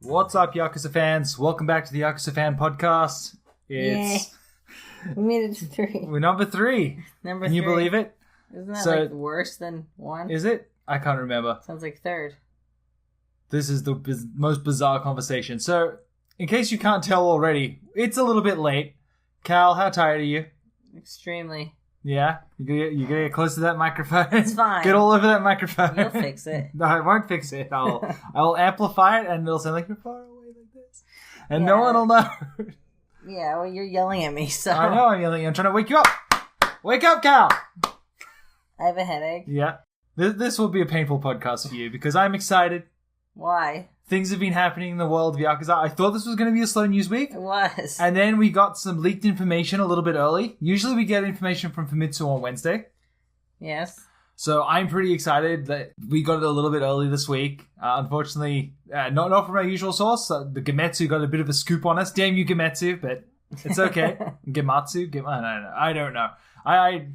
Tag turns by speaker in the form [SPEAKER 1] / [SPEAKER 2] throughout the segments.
[SPEAKER 1] What's up, Yakuza fans? Welcome back to the Yakuza Fan Podcast.
[SPEAKER 2] Yay. We made it to 3.
[SPEAKER 1] We're number 3.
[SPEAKER 2] Number
[SPEAKER 1] Can you
[SPEAKER 2] 3.
[SPEAKER 1] believe it?
[SPEAKER 2] Isn't that worse than 1?
[SPEAKER 1] Is it? I can't remember.
[SPEAKER 2] Sounds like 3rd.
[SPEAKER 1] This is the most bizarre conversation. So, in case you can't tell already, it's a little bit late. Cal, how tired are you?
[SPEAKER 2] Extremely.
[SPEAKER 1] Yeah? You gotta get close to that microphone?
[SPEAKER 2] It's fine.
[SPEAKER 1] Get all over that microphone.
[SPEAKER 2] You'll fix it.
[SPEAKER 1] No, I won't fix it. I'll amplify it and it'll sound like you're far away like this. And no one will know.
[SPEAKER 2] Yeah, well, you're yelling at me, so...
[SPEAKER 1] I know I'm yelling at you. I'm trying to wake you up. Wake up, Cal!
[SPEAKER 2] I have a headache.
[SPEAKER 1] Yeah. This will be a painful podcast for you because I'm excited.
[SPEAKER 2] Why?
[SPEAKER 1] Things have been happening in the world of Yakuza. I thought this was going to be a slow news week.
[SPEAKER 2] It was.
[SPEAKER 1] And then we got some leaked information a little bit early. Usually we get information from Famitsu on Wednesday.
[SPEAKER 2] Yes.
[SPEAKER 1] So I'm pretty excited that we got it a little bit early this week. Unfortunately, not from our usual source. The Gemetsu got a bit of a scoop on us. Damn you, Gemetsu, but it's okay. Gematsu? I don't know.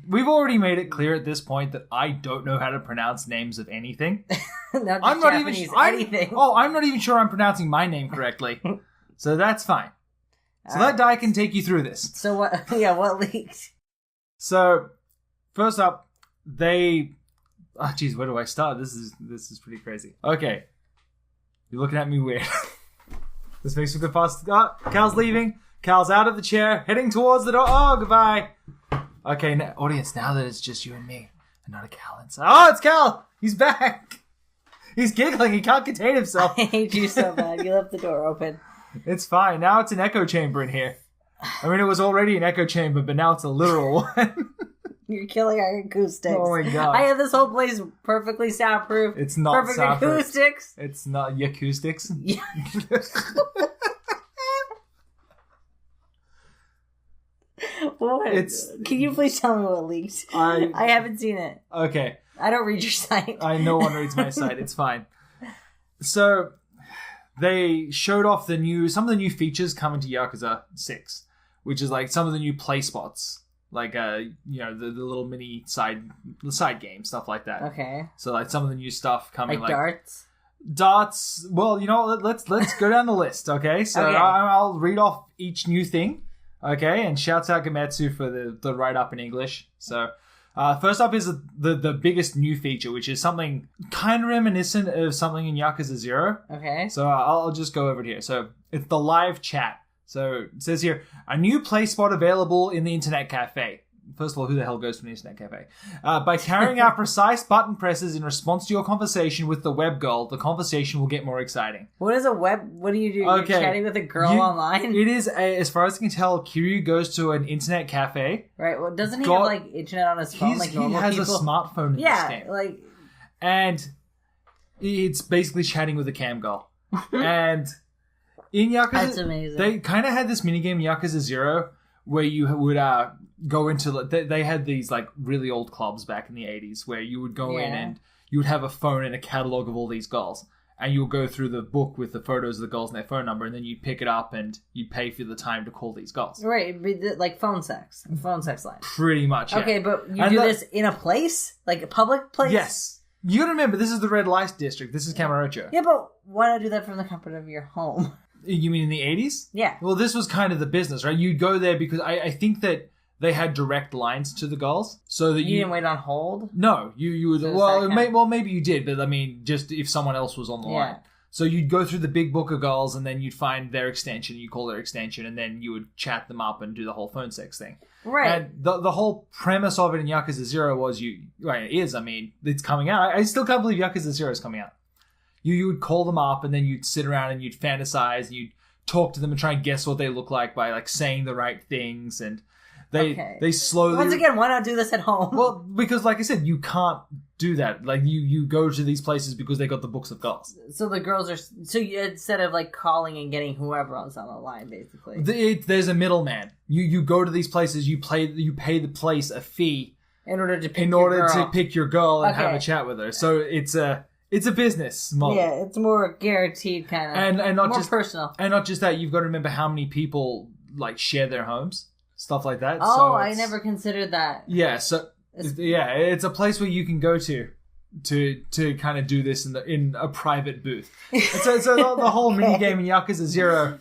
[SPEAKER 1] We've already made it clear at this point that I don't know how to pronounce names of anything.
[SPEAKER 2] I'm not even anything.
[SPEAKER 1] I'm not even sure I'm pronouncing my name correctly. So that's fine. So that guy can take you through this.
[SPEAKER 2] So what? Yeah, what leaked?
[SPEAKER 1] So first up, where do I start? This is pretty crazy. Okay, you're looking at me weird. This makes me go fast. Oh, Cal's leaving. Cal's out of the chair, heading towards the door. Oh, goodbye. Okay, audience, now that it's just you and me, and not a Cal inside. Oh, it's Cal! He's back! He's giggling, he can't contain himself.
[SPEAKER 2] I hate you so bad, you left the door open.
[SPEAKER 1] It's fine, now it's an echo chamber in here. I mean, it was already an echo chamber, but now it's a literal one.
[SPEAKER 2] You're killing our acoustics.
[SPEAKER 1] Oh my god.
[SPEAKER 2] I have this whole place perfectly soundproof.
[SPEAKER 1] It's not
[SPEAKER 2] perfect
[SPEAKER 1] soundproof.
[SPEAKER 2] acoustics.
[SPEAKER 1] It's not acoustics.
[SPEAKER 2] Yeah. What? Can you please tell me what leaked? I haven't seen it.
[SPEAKER 1] Okay.
[SPEAKER 2] I don't read your site.
[SPEAKER 1] No one reads my site. It's fine. So they showed off some of the new features coming to Yakuza 6, which is like some of the new play spots, like the little mini side game stuff like that.
[SPEAKER 2] Okay.
[SPEAKER 1] So like some of the new stuff coming,
[SPEAKER 2] like darts.
[SPEAKER 1] Darts. Well, let's go down the list. Okay. So
[SPEAKER 2] okay.
[SPEAKER 1] I'll read off each new thing. Okay, and shouts out Gemetsu for the write-up in English. So, first up is the biggest new feature, which is something kind of reminiscent of something in Yakuza 0.
[SPEAKER 2] Okay.
[SPEAKER 1] So, I'll just go over it here. So, it's the live chat. So, it says here, a new play spot available in the internet cafe. First of all, who the hell goes to an internet cafe? By carrying out precise button presses in response to your conversation with the web girl, the conversation will get more exciting.
[SPEAKER 2] What is what do you do?
[SPEAKER 1] Okay.
[SPEAKER 2] You're chatting with a girl online?
[SPEAKER 1] It is, as far as I can tell, Kiryu goes to an internet cafe.
[SPEAKER 2] Right, well, doesn't he have, like, internet on his phone like normal people?
[SPEAKER 1] He has a smartphone in this game.
[SPEAKER 2] Yeah, like...
[SPEAKER 1] And it's basically chatting with a cam girl. And in Yakuza...
[SPEAKER 2] That's amazing.
[SPEAKER 1] They kind of had this minigame in Yakuza 0 where you would... go into they had these like really old clubs back in the 80s where you would go in and you would have a phone and a catalog of all these girls, and you would go through the book with the photos of the girls and their phone number, and then you'd pick it up and you'd pay for the time to call these girls.
[SPEAKER 2] Right, like phone sex line.
[SPEAKER 1] Pretty much. Yeah.
[SPEAKER 2] Okay, but you do this in a place, like a public place.
[SPEAKER 1] Yes, you gotta remember this is the red light district. This is Kamurocho.
[SPEAKER 2] Yeah, but why not do that from the comfort of your home?
[SPEAKER 1] You mean in the 80s?
[SPEAKER 2] Yeah.
[SPEAKER 1] Well, this was kind of the business, right? You'd go there because I think that they had direct lines to the girls, so that
[SPEAKER 2] you didn't wait on hold.
[SPEAKER 1] No, you would. Maybe you did, but I mean, just if someone else was on the line. So you'd go through the big book of girls, and then you'd find their extension. You call their extension, and then you would chat them up and do the whole phone sex thing.
[SPEAKER 2] Right.
[SPEAKER 1] And the whole premise of it in Yakuza 0 was it's coming out. I still can't believe Yakuza 0 is coming out. You would call them up, and then you'd sit around and you'd fantasize, and you'd talk to them and try and guess what they look like by like saying the right things and. They slowly...
[SPEAKER 2] Once again, why not do this at home?
[SPEAKER 1] Well, because like I said, you can't do that. Like, you go to these places because they got the books of girls.
[SPEAKER 2] So the girls are... So instead of, like, calling and getting whoever else on the line, basically.
[SPEAKER 1] There's a middleman. You go to these places, you pay the place a fee...
[SPEAKER 2] In order to pick your girl
[SPEAKER 1] and have a chat with her. So it's a business model.
[SPEAKER 2] Yeah, it's more guaranteed kind of... And not more just personal.
[SPEAKER 1] And not just that, you've got to remember how many people, like, share their homes. Stuff like that.
[SPEAKER 2] Oh, I never considered that.
[SPEAKER 1] Yeah, so it's a place where you can go to to kind of do this in a private booth. And so the whole minigame in Yakuza 0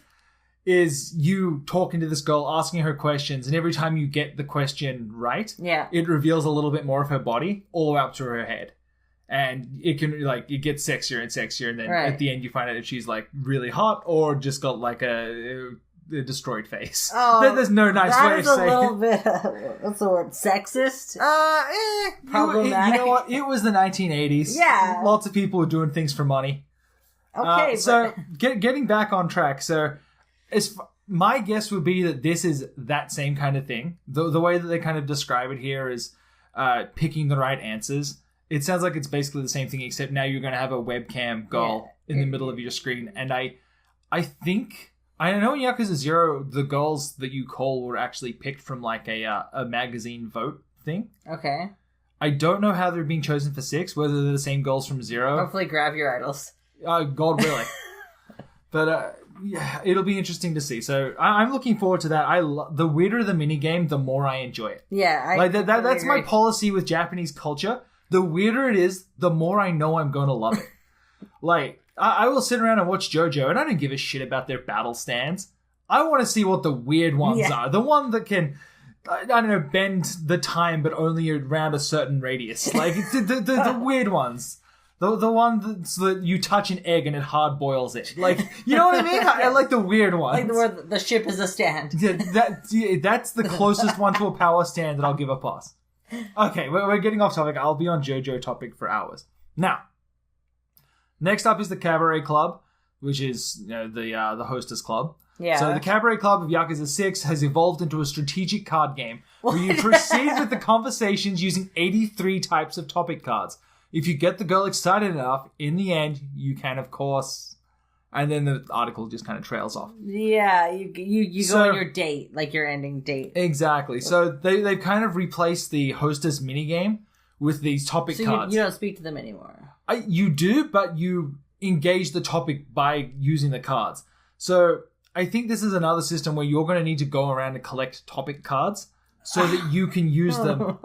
[SPEAKER 1] is you talking to this girl, asking her questions, and every time you get the question right, it reveals a little bit more of her body all the way up to her head. And it can, like, it gets sexier and sexier, and then at the end you find out if she's, like, really hot or just got, like, a destroyed face. Oh, there's no nice way of saying it. That is a little bit,
[SPEAKER 2] what's the word, sexist?
[SPEAKER 1] Problematic. You know what? It was the 1980s.
[SPEAKER 2] Yeah.
[SPEAKER 1] Lots of people were doing things for money.
[SPEAKER 2] Okay,
[SPEAKER 1] so getting back on track, so my guess would be that this is that same kind of thing. The way that they kind of describe it here is picking the right answers. It sounds like it's basically the same thing, except now you're going to have a webcam girl in the middle of your screen. And I think, I know in Yakuza 0, the girls that you call were actually picked from like a magazine vote thing.
[SPEAKER 2] Okay.
[SPEAKER 1] I don't know how they're being chosen for 6, whether they're the same girls from 0.
[SPEAKER 2] Hopefully grab your idols.
[SPEAKER 1] God willing. But yeah, it'll be interesting to see. So I'm looking forward to that. The weirder the minigame, the more I enjoy it.
[SPEAKER 2] Yeah,
[SPEAKER 1] that's my policy with Japanese culture. The weirder it is, the more I know I'm going to love it. Like, I will sit around and watch JoJo, and I don't give a shit about their battle stands. I want to see what the weird ones are. The one that can, I don't know, bend the time, but only around a certain radius. Like, the weird ones. The one that you touch an egg and it hard boils it. Like, you know what I mean? I like the weird ones.
[SPEAKER 2] Like where the ship is a stand.
[SPEAKER 1] That's the closest one to a power stand that I'll give a pass. Okay, we're getting off topic. I'll be on JoJo topic for hours. Now, next up is the Cabaret Club, which is the hostess club.
[SPEAKER 2] Yeah.
[SPEAKER 1] So the Cabaret Club of Yakuza 6 has evolved into a strategic card game where you proceed with the conversations using 83 types of topic cards. If you get the girl excited enough, in the end, you can, of course... And then the article just kind of trails off.
[SPEAKER 2] Yeah, you go on your date, like your ending date.
[SPEAKER 1] Exactly. So they've kind of replaced the hostess minigame with these topic cards.
[SPEAKER 2] You don't speak to them anymore.
[SPEAKER 1] You do, but you engage the topic by using the cards. So I think this is another system where you're going to need to go around and collect topic cards so that you can use them.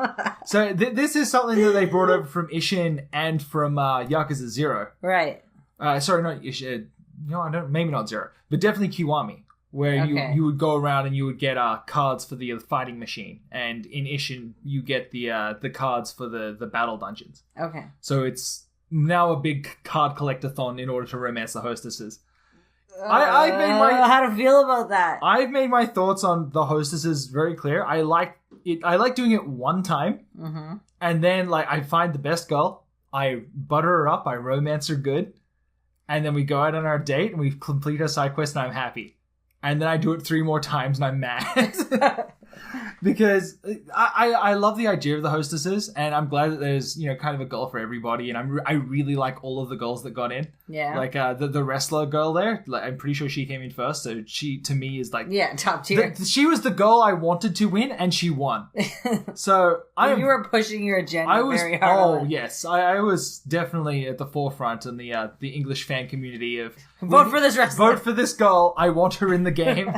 [SPEAKER 1] So this is something that they brought over from Ishin and from Yakuza 0.
[SPEAKER 2] Right.
[SPEAKER 1] Sorry, not Ishin. No, I don't. Maybe not 0, but definitely Kiwami, where you would go around and you would get cards for the fighting machine, and in Ishin you get the cards for the battle dungeons.
[SPEAKER 2] Okay.
[SPEAKER 1] So it's now a big card collectathon in order to romance the hostesses. I don't know
[SPEAKER 2] how to feel about that.
[SPEAKER 1] I've made my thoughts on the hostesses very clear. I like it. I like doing it one time, and then like I find the best girl, I butter her up, I romance her good. And then we go out on our date and we complete our side quest and I'm happy. And then I do it 3 more times and I'm mad. Because I love the idea of the hostesses, and I'm glad that there's, kind of a goal for everybody. And I really like all of the girls that got in.
[SPEAKER 2] Yeah.
[SPEAKER 1] Like the wrestler girl there, like, I'm pretty sure she came in first. So she, to me, is like...
[SPEAKER 2] Yeah, top tier.
[SPEAKER 1] She was the girl I wanted to win, and she won. So
[SPEAKER 2] you were pushing your agenda very hard.
[SPEAKER 1] Oh, yes. I was definitely at the forefront in the English fan community of...
[SPEAKER 2] Vote for this wrestler.
[SPEAKER 1] Vote for this girl. I want her in the game.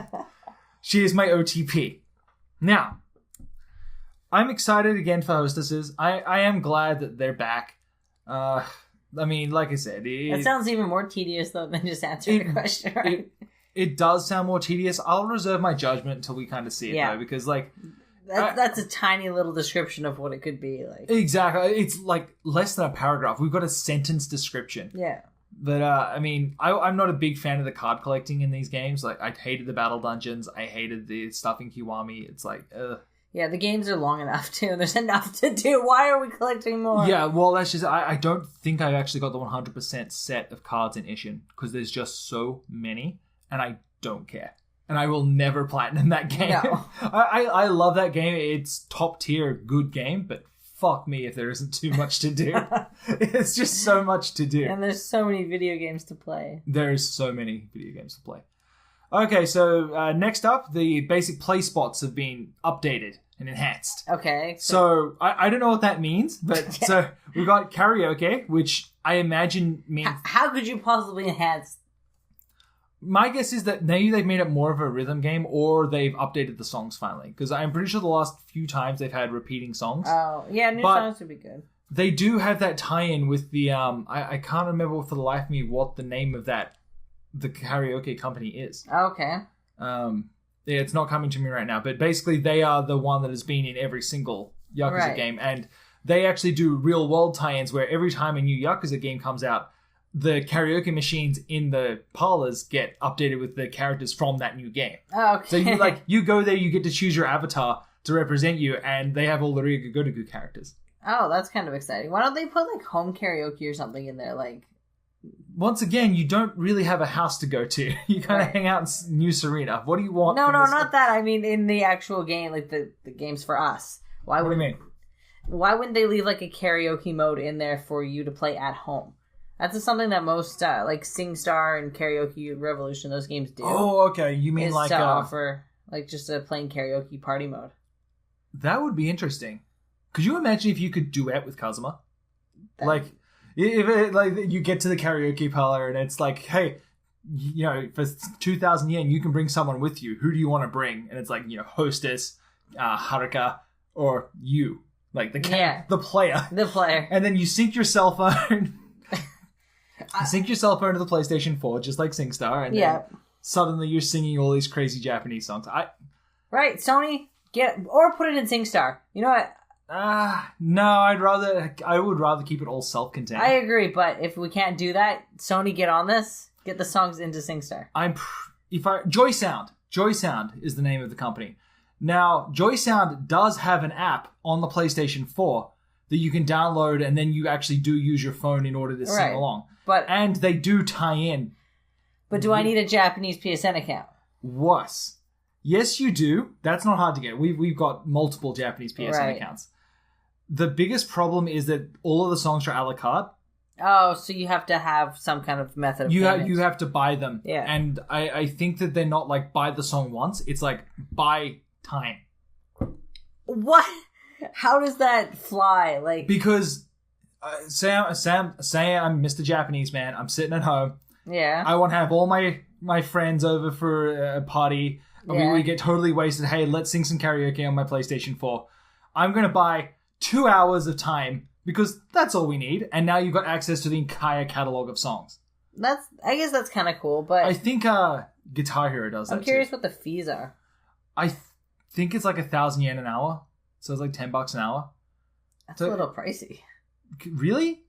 [SPEAKER 1] She is my OTP. Now, I'm excited again for hostesses. I am glad that they're back. I mean, like I said...
[SPEAKER 2] That sounds even more tedious, though, than just answering a question, right?
[SPEAKER 1] It does sound more tedious. I'll reserve my judgment until we kind of see it, though, because, like...
[SPEAKER 2] That's a tiny little description of what it could be, like.
[SPEAKER 1] Exactly. It's, like, less than a paragraph. We've got a sentence description.
[SPEAKER 2] Yeah.
[SPEAKER 1] But, I mean, I'm not a big fan of the card collecting in these games. Like, I hated the battle dungeons. I hated the stuff in Kiwami. It's like, ugh.
[SPEAKER 2] Yeah, the games are long enough, too. There's enough to do. Why are we collecting more?
[SPEAKER 1] Yeah, well, that's just... I don't think I've actually got the 100% set of cards in Ishin, because there's just so many, and I don't care. And I will never platinum that game. No. I love that game. It's top tier, good game, but... Fuck me if there isn't too much to do. It's just so much to do.
[SPEAKER 2] And there's so many video games to play.
[SPEAKER 1] There's so many video games to play. Okay, so next up, the basic play spots have been updated and enhanced.
[SPEAKER 2] Okay.
[SPEAKER 1] So I don't know what that means, but so we've got karaoke, which I imagine means...
[SPEAKER 2] How could you possibly enhance?
[SPEAKER 1] My guess is that maybe they've made it more of a rhythm game, or they've updated the songs finally. Because I'm pretty sure the last few times they've had repeating songs.
[SPEAKER 2] Oh, yeah, new songs would be good.
[SPEAKER 1] they do have that tie-in with the I can't remember for the life of me what the name of the karaoke company is.
[SPEAKER 2] Okay.
[SPEAKER 1] Yeah, it's not coming to me right now, but basically they are the one that has been in every single Yakuza game, and they actually do real world tie-ins where every time a new Yakuza game comes out, the karaoke machines in the parlors get updated with the characters from that new game.
[SPEAKER 2] Oh, okay.
[SPEAKER 1] So you go there, you get to choose your avatar to represent you, and they have all the Ryuga characters.
[SPEAKER 2] Oh, that's kind of exciting. Why don't they put like home karaoke or something in there? Like,
[SPEAKER 1] once again, you don't really have a house to go to. You kind of hang out in New Serena. What do you want?
[SPEAKER 2] No, not that. I mean, in the actual game, like the games for us.
[SPEAKER 1] What do you mean?
[SPEAKER 2] Why wouldn't they leave like a karaoke mode in there for you to play at home? That's just something that most like SingStar and Karaoke Revolution, those games do.
[SPEAKER 1] Oh, okay. You mean like
[SPEAKER 2] to offer like just a plain karaoke party mode?
[SPEAKER 1] That would be interesting. Could you imagine if you could duet with Kazuma? Like, if you get to the karaoke parlor and it's like, hey, for 2,000 yen, you can bring someone with you. Who do you want to bring? And it's like, hostess, Haruka, or you, like the player.
[SPEAKER 2] The player.
[SPEAKER 1] And then you sync your cell phone. Sync your cell phone to the PlayStation 4, just like SingStar, and then suddenly you're singing all these crazy Japanese songs.
[SPEAKER 2] Right, Sony, put it in SingStar. You know what?
[SPEAKER 1] No, I would rather keep it all self-contained.
[SPEAKER 2] I agree, but if we can't do that, Sony, get on this. Get the songs into SingStar.
[SPEAKER 1] Joy Sound is the name of the company. Now, Joy Sound does have an app on the PlayStation 4 that you can download, and then you actually do use your phone in order to sing along. And they do tie in.
[SPEAKER 2] But do I need a Japanese PSN account?
[SPEAKER 1] Was. Yes, you do. That's not hard to get. We've got multiple Japanese PSN accounts. The biggest problem is that all of the songs are a la carte.
[SPEAKER 2] Oh, so you have to have some kind of method of payment.
[SPEAKER 1] You have to buy them.
[SPEAKER 2] Yeah.
[SPEAKER 1] And I think that they're not like buy the song once. It's like buy time.
[SPEAKER 2] What? How does that fly? Like,
[SPEAKER 1] because say I'm Mr. Japanese man. I'm sitting at home.
[SPEAKER 2] Yeah.
[SPEAKER 1] I want to have all my friends over for a party. Yeah. We get totally wasted. Hey, let's sing some karaoke on my PlayStation 4. I'm going to buy 2 hours of time because that's all we need. And now you've got access to the entire catalog of songs.
[SPEAKER 2] I guess that's kind of cool, but
[SPEAKER 1] I think Guitar Hero does that.
[SPEAKER 2] I'm curious what the fees are.
[SPEAKER 1] I think it's like 1,000 yen an hour. So it's like $10 an hour.
[SPEAKER 2] That's a little pricey.
[SPEAKER 1] Really?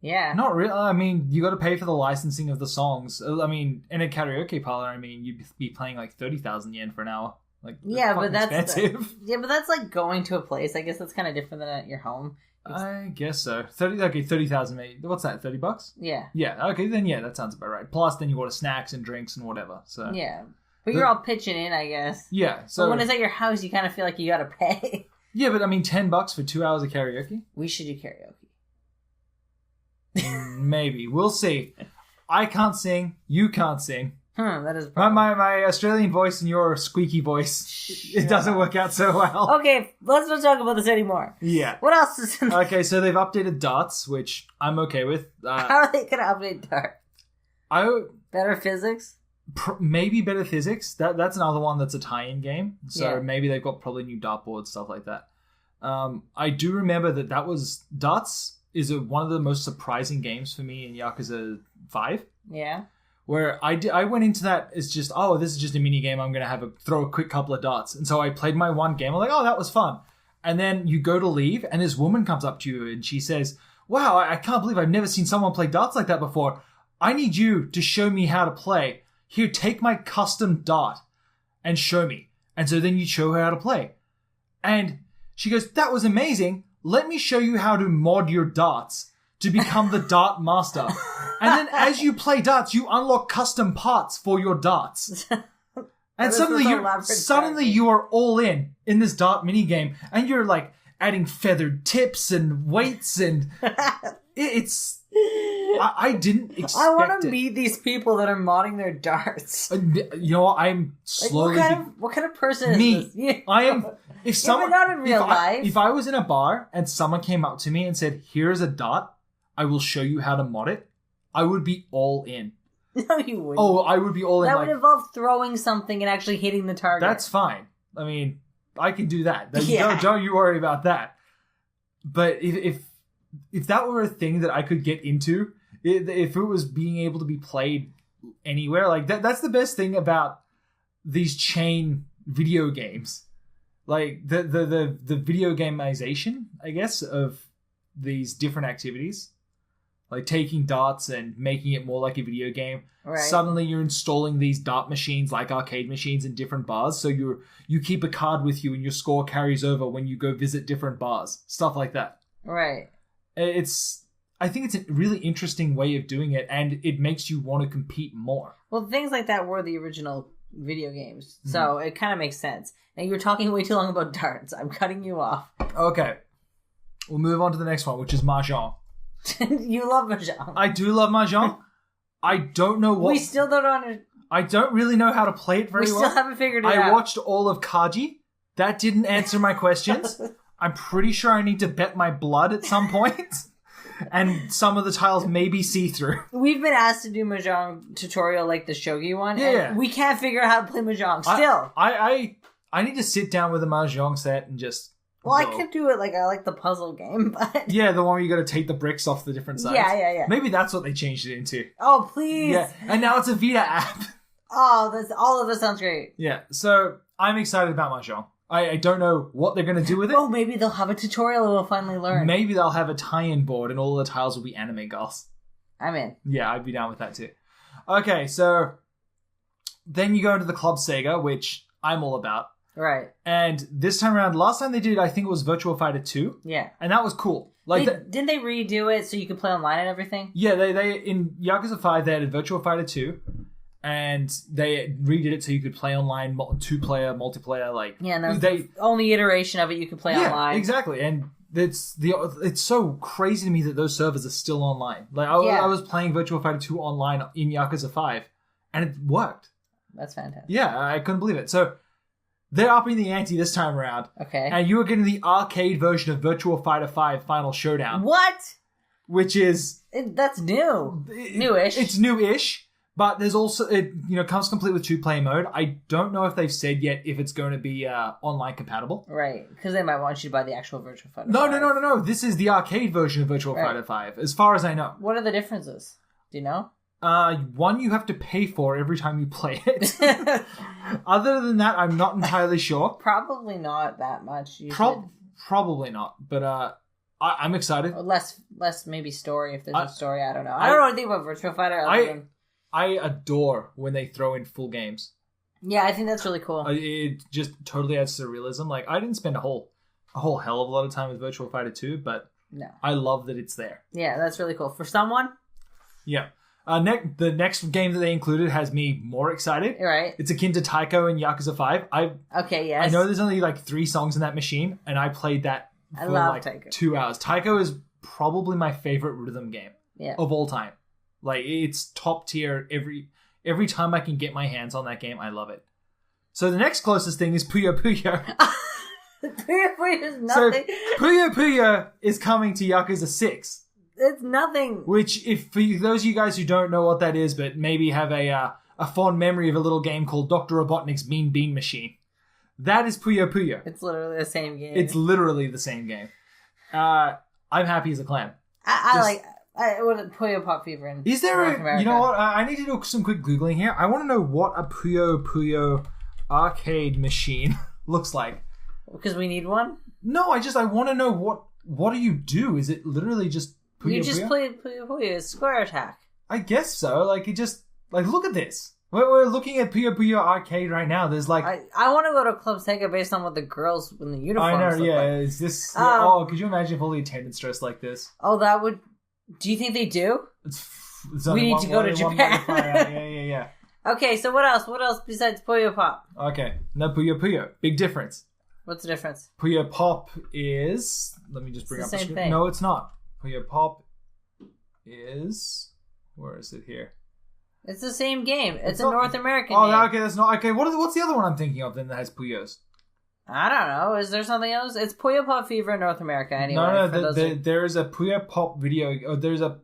[SPEAKER 2] Yeah.
[SPEAKER 1] Not really. I mean, you got to pay for the licensing of the songs. I mean, in a karaoke parlor, I mean, you'd be paying like 30,000 yen for an hour. Like,
[SPEAKER 2] but that's
[SPEAKER 1] expensive.
[SPEAKER 2] But that's like going to a place. I guess that's kind of different than at your home.
[SPEAKER 1] I guess so. 30,000. What's that? $30?
[SPEAKER 2] Yeah.
[SPEAKER 1] Yeah. Okay. Then that sounds about right. Plus, then you order snacks and drinks and whatever. So
[SPEAKER 2] yeah, but you're all pitching in, I guess.
[SPEAKER 1] Yeah. So
[SPEAKER 2] when it's at your house, you kind of feel like you got to pay.
[SPEAKER 1] Yeah, but I mean, $10 for 2 hours of karaoke.
[SPEAKER 2] We should do karaoke.
[SPEAKER 1] Maybe we'll see. I can't sing. You can't sing.
[SPEAKER 2] That is
[SPEAKER 1] my Australian voice and your squeaky voice. It doesn't work out so well.
[SPEAKER 2] Okay, let's not talk about this anymore.
[SPEAKER 1] Yeah.
[SPEAKER 2] What else is in
[SPEAKER 1] Okay, so they've updated darts, which I'm okay with.
[SPEAKER 2] How are they going to update darts? Better physics?
[SPEAKER 1] Maybe better physics. That's another one that's a tie-in game. So maybe they've got probably new dartboards, stuff like that. I do remember that was darts is one of the most surprising games for me in Yakuza 5.
[SPEAKER 2] Yeah.
[SPEAKER 1] Where I went into that as just, this is just a mini game. I'm going to throw a quick couple of darts. And so I played my one game. I'm like, that was fun. And then you go to leave and this woman comes up to you and she says, wow, I can't believe I've never seen someone play darts like that before. I need you to show me how to play. Here, take my custom dart and show me. And so then you show her how to play. And she goes, that was amazing. Let me show you how to mod your darts to become the dart master. And then as you play darts, you unlock custom parts for your darts. And suddenly you are all in this dart minigame. And you're like adding feathered tips and weights and it's... I didn't expect
[SPEAKER 2] I want to meet these people that are modding their darts.
[SPEAKER 1] I'm slowly...
[SPEAKER 2] what kind of person
[SPEAKER 1] me.
[SPEAKER 2] is this? Yeah.
[SPEAKER 1] I am... If
[SPEAKER 2] not in real life.
[SPEAKER 1] If I was in a bar and someone came up to me and said, here's a dart, I will show you how to mod it, I would be all in.
[SPEAKER 2] No, you wouldn't.
[SPEAKER 1] Oh, I would be all in.
[SPEAKER 2] That would involve throwing something and actually hitting the target.
[SPEAKER 1] That's fine. I mean, I can do that. Don't you worry about that. But if if that were a thing that I could get into, if it was being able to be played anywhere, like that's the best thing about these chain video games. Like the video gameization, I guess, of these different activities. Like taking darts and making it more like a video game.
[SPEAKER 2] Right.
[SPEAKER 1] Suddenly you're installing these dart machines like arcade machines in different bars. So you keep a card with you and your score carries over when you go visit different bars. Stuff like that.
[SPEAKER 2] Right.
[SPEAKER 1] I think it's a really interesting way of doing it, and it makes you want to compete more.
[SPEAKER 2] Well, things like that were the original video games. So it kind of makes sense. And you were talking way too long about darts. I'm cutting you off.
[SPEAKER 1] Okay. We'll move on to the next one, which is Mahjong.
[SPEAKER 2] You love Mahjong.
[SPEAKER 1] I do love Mahjong. I don't know what...
[SPEAKER 2] We still don't understand.
[SPEAKER 1] I don't really know how to play it very well.
[SPEAKER 2] We still haven't figured it out.
[SPEAKER 1] I watched all of Kaji. That didn't answer my questions. I'm pretty sure I need to bet my blood at some point. And some of the tiles may be see-through. We've
[SPEAKER 2] been asked to do Mahjong tutorial like the Shogi one.
[SPEAKER 1] Yeah.
[SPEAKER 2] And we can't figure out how to play Mahjong still.
[SPEAKER 1] I need to sit down with a Mahjong set and just...
[SPEAKER 2] Well, I could do it like I like the puzzle game, but...
[SPEAKER 1] Yeah, the one where you got to take the bricks off the different sides.
[SPEAKER 2] Yeah.
[SPEAKER 1] Maybe that's what they changed it into.
[SPEAKER 2] Oh, please!
[SPEAKER 1] Yeah, and now it's a Vita app.
[SPEAKER 2] Oh, all of this sounds great.
[SPEAKER 1] Yeah, so I'm excited about Mahjong. I don't know what they're going to do with it.
[SPEAKER 2] Oh, maybe they'll have a tutorial and we'll finally learn.
[SPEAKER 1] Maybe they'll have a tie-in board and all the tiles will be anime girls.
[SPEAKER 2] I'm in.
[SPEAKER 1] Yeah, I'd be down with that too. Okay, so then you go into the Club Sega, which I'm all about.
[SPEAKER 2] Right.
[SPEAKER 1] And this time around, last time they did, I think it was Virtua Fighter 2.
[SPEAKER 2] Yeah.
[SPEAKER 1] And that was cool. Like,
[SPEAKER 2] didn't they redo it so you could play online and everything?
[SPEAKER 1] Yeah, they in Yakuza 5, they added Virtua Fighter 2. And they redid it so you could play online, two-player, multiplayer. Like,
[SPEAKER 2] yeah, and that was the only iteration of it you could play online.
[SPEAKER 1] Exactly. And it's so crazy to me that those servers are still online. Like, I was playing Virtua Fighter 2 online in Yakuza 5, and it worked.
[SPEAKER 2] That's fantastic.
[SPEAKER 1] Yeah, I couldn't believe it. So they're upping the ante this time around.
[SPEAKER 2] Okay.
[SPEAKER 1] And you are getting the arcade version of Virtua Fighter 5 Final Showdown.
[SPEAKER 2] What?
[SPEAKER 1] Which is...
[SPEAKER 2] That's new. Newish.
[SPEAKER 1] It's newish. But there's also, it comes complete with two-player mode. I don't know if they've said yet if it's going to be online compatible.
[SPEAKER 2] Right, because they might want you to buy the actual Virtua Fighter 5.
[SPEAKER 1] No. This is the arcade version of Virtua Fighter 5, as far as I know.
[SPEAKER 2] What are the differences? Do you know?
[SPEAKER 1] One you have to pay for every time you play it. Other than that, I'm not entirely sure.
[SPEAKER 2] Probably not that much.
[SPEAKER 1] Probably not, but I'm excited.
[SPEAKER 2] Or less maybe story, if there's a story. I don't know. I don't know anything about Virtua Fighter.
[SPEAKER 1] I adore when they throw in full games.
[SPEAKER 2] Yeah, I think that's really cool.
[SPEAKER 1] It just totally adds to realism. Like, I didn't spend a whole hell of a lot of time with Virtua Fighter 2, but
[SPEAKER 2] no.
[SPEAKER 1] I love that it's there.
[SPEAKER 2] Yeah, that's really cool. For someone?
[SPEAKER 1] Yeah. The next game that they included has me more excited.
[SPEAKER 2] Right.
[SPEAKER 1] It's akin to Taiko in Yakuza 5.
[SPEAKER 2] Okay, yes.
[SPEAKER 1] I know there's only like 3 songs in that machine, and I played that for like Taiko. 2 hours. Taiko is probably my favorite rhythm game of all time. Like, it's top tier. Every time I can get my hands on that game, I love it. So the next closest thing is Puyo Puyo.
[SPEAKER 2] Puyo Puyo is nothing.
[SPEAKER 1] So Puyo Puyo is coming to Yakuza 6.
[SPEAKER 2] It's nothing.
[SPEAKER 1] Which, if for those of you guys who don't know what that is, but maybe have a fond memory of a little game called Dr. Robotnik's Mean Bean Machine, that is Puyo Puyo.
[SPEAKER 2] It's literally the same game.
[SPEAKER 1] It's literally the same game. I'm happy as a clam.
[SPEAKER 2] What Puyo Pop Fever in
[SPEAKER 1] Is there
[SPEAKER 2] North America.
[SPEAKER 1] You know what? I need to do some quick Googling here. I want to know what a Puyo Puyo arcade machine looks like.
[SPEAKER 2] Because we need one?
[SPEAKER 1] No, I want to know what do you do? Is it literally just Puyo Puyo?
[SPEAKER 2] You just play Puyo Puyo. It's square attack.
[SPEAKER 1] I guess so. Like, it just... Like, look at this. We're looking at Puyo Puyo arcade right now. There's like...
[SPEAKER 2] I want to go to Club Sega based on what the girls in the uniforms look like.
[SPEAKER 1] Is this... could you imagine if all the attendants dressed like this?
[SPEAKER 2] Oh, that would... Do you think they do? We need to go to Japan.
[SPEAKER 1] Yeah.
[SPEAKER 2] Okay, so what else? What else besides Puyo Pop?
[SPEAKER 1] Okay, no Puyo Puyo. Big difference.
[SPEAKER 2] What's the difference?
[SPEAKER 1] Puyo Pop is... Let me just bring up the screen. Thing. No, it's not. Puyo Pop is... Where is it here?
[SPEAKER 2] It's the same game. It's a North American
[SPEAKER 1] game.
[SPEAKER 2] Oh,
[SPEAKER 1] okay, that's not... Okay, what's the other one I'm thinking of then that has Puyos?
[SPEAKER 2] I don't know. Is there something else? It's Puyo Pop Fever in North America anyway.
[SPEAKER 1] No, there's a Puyo Pop video. Oh, there's a...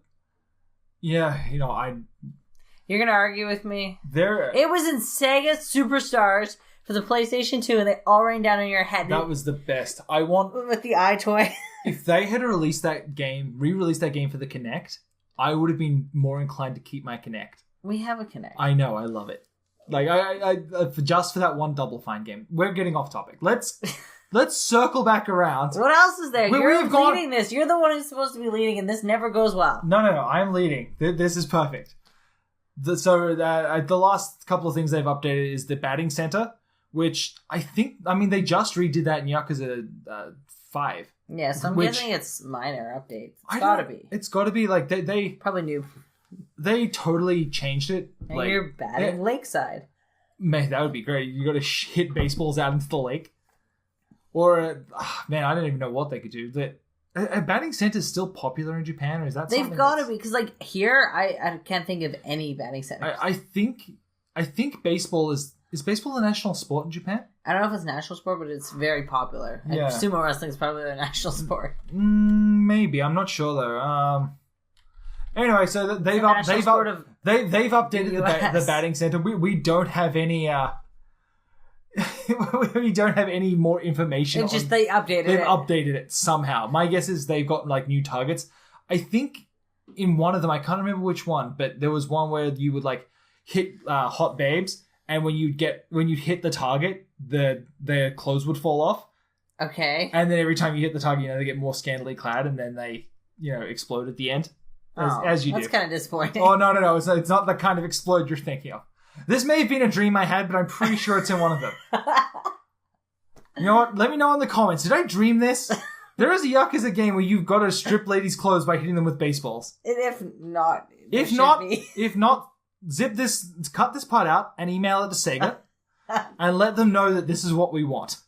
[SPEAKER 1] Yeah, You're
[SPEAKER 2] going to argue with me?
[SPEAKER 1] It
[SPEAKER 2] was in Sega Superstars for the PlayStation 2, and they all rain down on your head.
[SPEAKER 1] That was the best. I want...
[SPEAKER 2] With the eye toy.
[SPEAKER 1] If they had re-released that game for the Kinect, I would have been more inclined to keep my Kinect.
[SPEAKER 2] We have a Kinect.
[SPEAKER 1] I know, I love it. Like I just for that one Double Fine game. We're getting off topic. Let's circle back around.
[SPEAKER 2] What else is there? You're leading this. You're the one who's supposed to be leading, and this never goes well.
[SPEAKER 1] No. I'm leading. This is perfect. The last couple of things they've updated is the batting center, which they just redid that in Yakuza 5.
[SPEAKER 2] Yeah, so I'm guessing it's minor updates. It's gotta be.
[SPEAKER 1] It's gotta be like they
[SPEAKER 2] probably new.
[SPEAKER 1] They totally changed it.
[SPEAKER 2] And like, you're batting lakeside.
[SPEAKER 1] Man, that would be great. You got to hit baseballs out into the lake. Or, man, I don't even know what they could do. A batting center is still popular in Japan, or is that something?
[SPEAKER 2] They've got to be, because like here, I can't think of any batting centers.
[SPEAKER 1] I think baseball is baseball a national sport in Japan?
[SPEAKER 2] I don't know if it's a national sport, but it's very popular. Yeah. And sumo wrestling is probably a national sport.
[SPEAKER 1] Maybe, I'm not sure though. Anyway, so they've updated the batting center. We don't have any. We don't have any more information.
[SPEAKER 2] It's just they updated it.
[SPEAKER 1] They've updated it somehow. My guess is they've got like new targets. I think in one of them, I can't remember which one, but there was one where you would like hit hot babes, and when you'd hit the target, their clothes would fall off.
[SPEAKER 2] Okay.
[SPEAKER 1] And then every time you hit the target, they get more scantily clad, and then they explode at the end. As you do.
[SPEAKER 2] That's kind of disappointing.
[SPEAKER 1] Oh, no. It's not the kind of explode you're thinking of. This may have been a dream I had, but I'm pretty sure it's in one of them. You know what? Let me know in the comments. Did I dream this? There is a Yakuza game where you've got to strip ladies' clothes by hitting them with baseballs.
[SPEAKER 2] If not,
[SPEAKER 1] cut this part out and email it to Sega and let them know that this is what we want.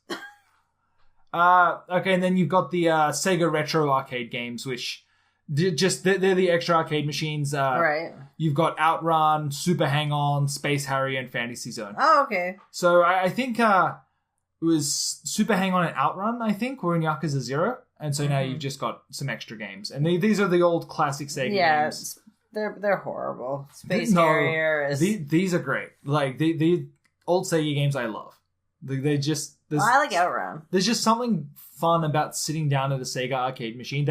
[SPEAKER 1] Okay, and then you've got the Sega Retro arcade games, which... they're the extra arcade machines.
[SPEAKER 2] Right.
[SPEAKER 1] You've got Outrun, Super Hang-On, Space Harrier, and Fantasy Zone.
[SPEAKER 2] Oh, okay.
[SPEAKER 1] So I think it was Super Hang-On and Outrun, I think, were in Yakuza 0. And so now you've just got some extra games. And these are the old classic Sega games.
[SPEAKER 2] They're horrible. Space Harrier is...
[SPEAKER 1] These are great. Like, the old Sega games I love. They just...
[SPEAKER 2] I like Outrun.
[SPEAKER 1] There's just something fun about sitting down at a Sega arcade machine.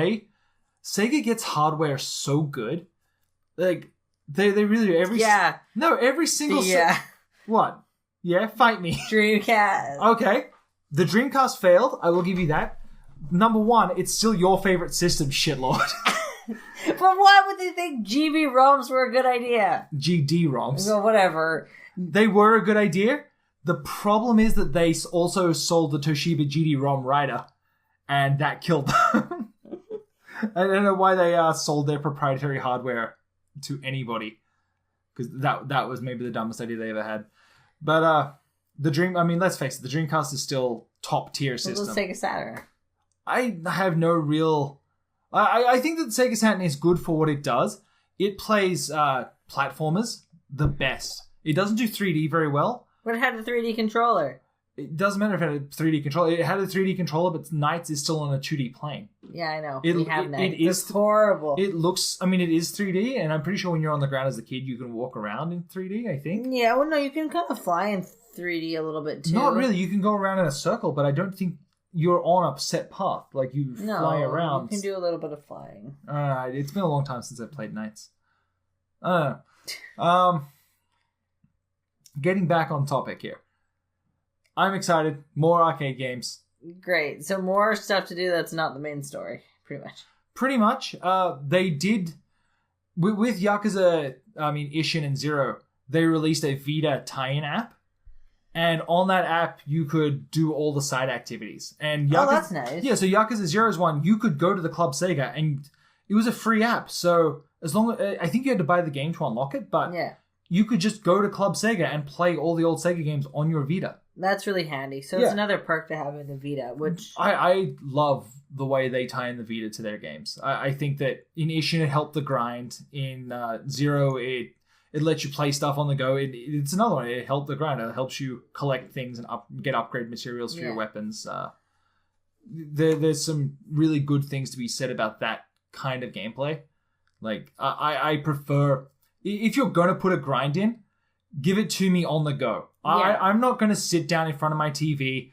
[SPEAKER 1] Sega gets hardware so good. Like, they really do. Every single... What? Yeah, fight me.
[SPEAKER 2] Dreamcast.
[SPEAKER 1] Okay. The Dreamcast failed. I will give you that. Number one, it's still your favorite system, shitlord.
[SPEAKER 2] But why would they think GB ROMs were a good idea?
[SPEAKER 1] GD ROMs.
[SPEAKER 2] Well, whatever.
[SPEAKER 1] They were a good idea. The problem is that they also sold the Toshiba GD ROM writer, and that killed them. I don't know why they sold their proprietary hardware to anybody, because that was maybe the dumbest idea they ever had. But let's face it, the Dreamcast is still top tier system.
[SPEAKER 2] Let's take a Saturn.
[SPEAKER 1] I have no real... I think that Sega Saturn is good for what it does. It plays platformers the best. It doesn't do 3D very well.
[SPEAKER 2] But it had a 3D controller.
[SPEAKER 1] It doesn't matter if it had a 3D controller. It had a 3D controller, but Knights is still on a 2D plane.
[SPEAKER 2] Yeah, I know.
[SPEAKER 1] We
[SPEAKER 2] have Knights. It's horrible.
[SPEAKER 1] It looks... it is 3D, and I'm pretty sure when you're on the ground as a kid, you can walk around in 3D, I think.
[SPEAKER 2] Yeah, well, no, you can kind of fly in 3D a little bit, too.
[SPEAKER 1] Not really. You can go around in a circle, but I don't think you're on a set path. Like, you fly around.
[SPEAKER 2] You can do a little bit of flying.
[SPEAKER 1] It's been a long time since I've played Knights. I don't know. Getting back on topic here. I'm excited. More arcade games.
[SPEAKER 2] Great. So more stuff to do that's not the main story, pretty much.
[SPEAKER 1] Pretty much. They did... With Yakuza, Ishin and Zero, they released a Vita tie-in app. And on that app, you could do all the side activities. And
[SPEAKER 2] that's nice.
[SPEAKER 1] Yeah, so Yakuza Zero's one, you could go to the Club Sega, and it was a free app. So as long as... I think you had to buy the game to unlock it, but... Yeah. You could just go to Club Sega and play all the old Sega games on your Vita.
[SPEAKER 2] That's really handy. So it's another perk to have in the Vita, which...
[SPEAKER 1] I love the way they tie in the Vita to their games. I think that in Ishin it helped the grind. In Zero, it lets you play stuff on the go. It's another one. It helped the grind. It helps you collect things and get upgrade materials for your weapons. There's some really good things to be said about that kind of gameplay. Like, I prefer... If you're going to put a grind in, give it to me on the go. Yeah. I'm not going to sit down in front of my TV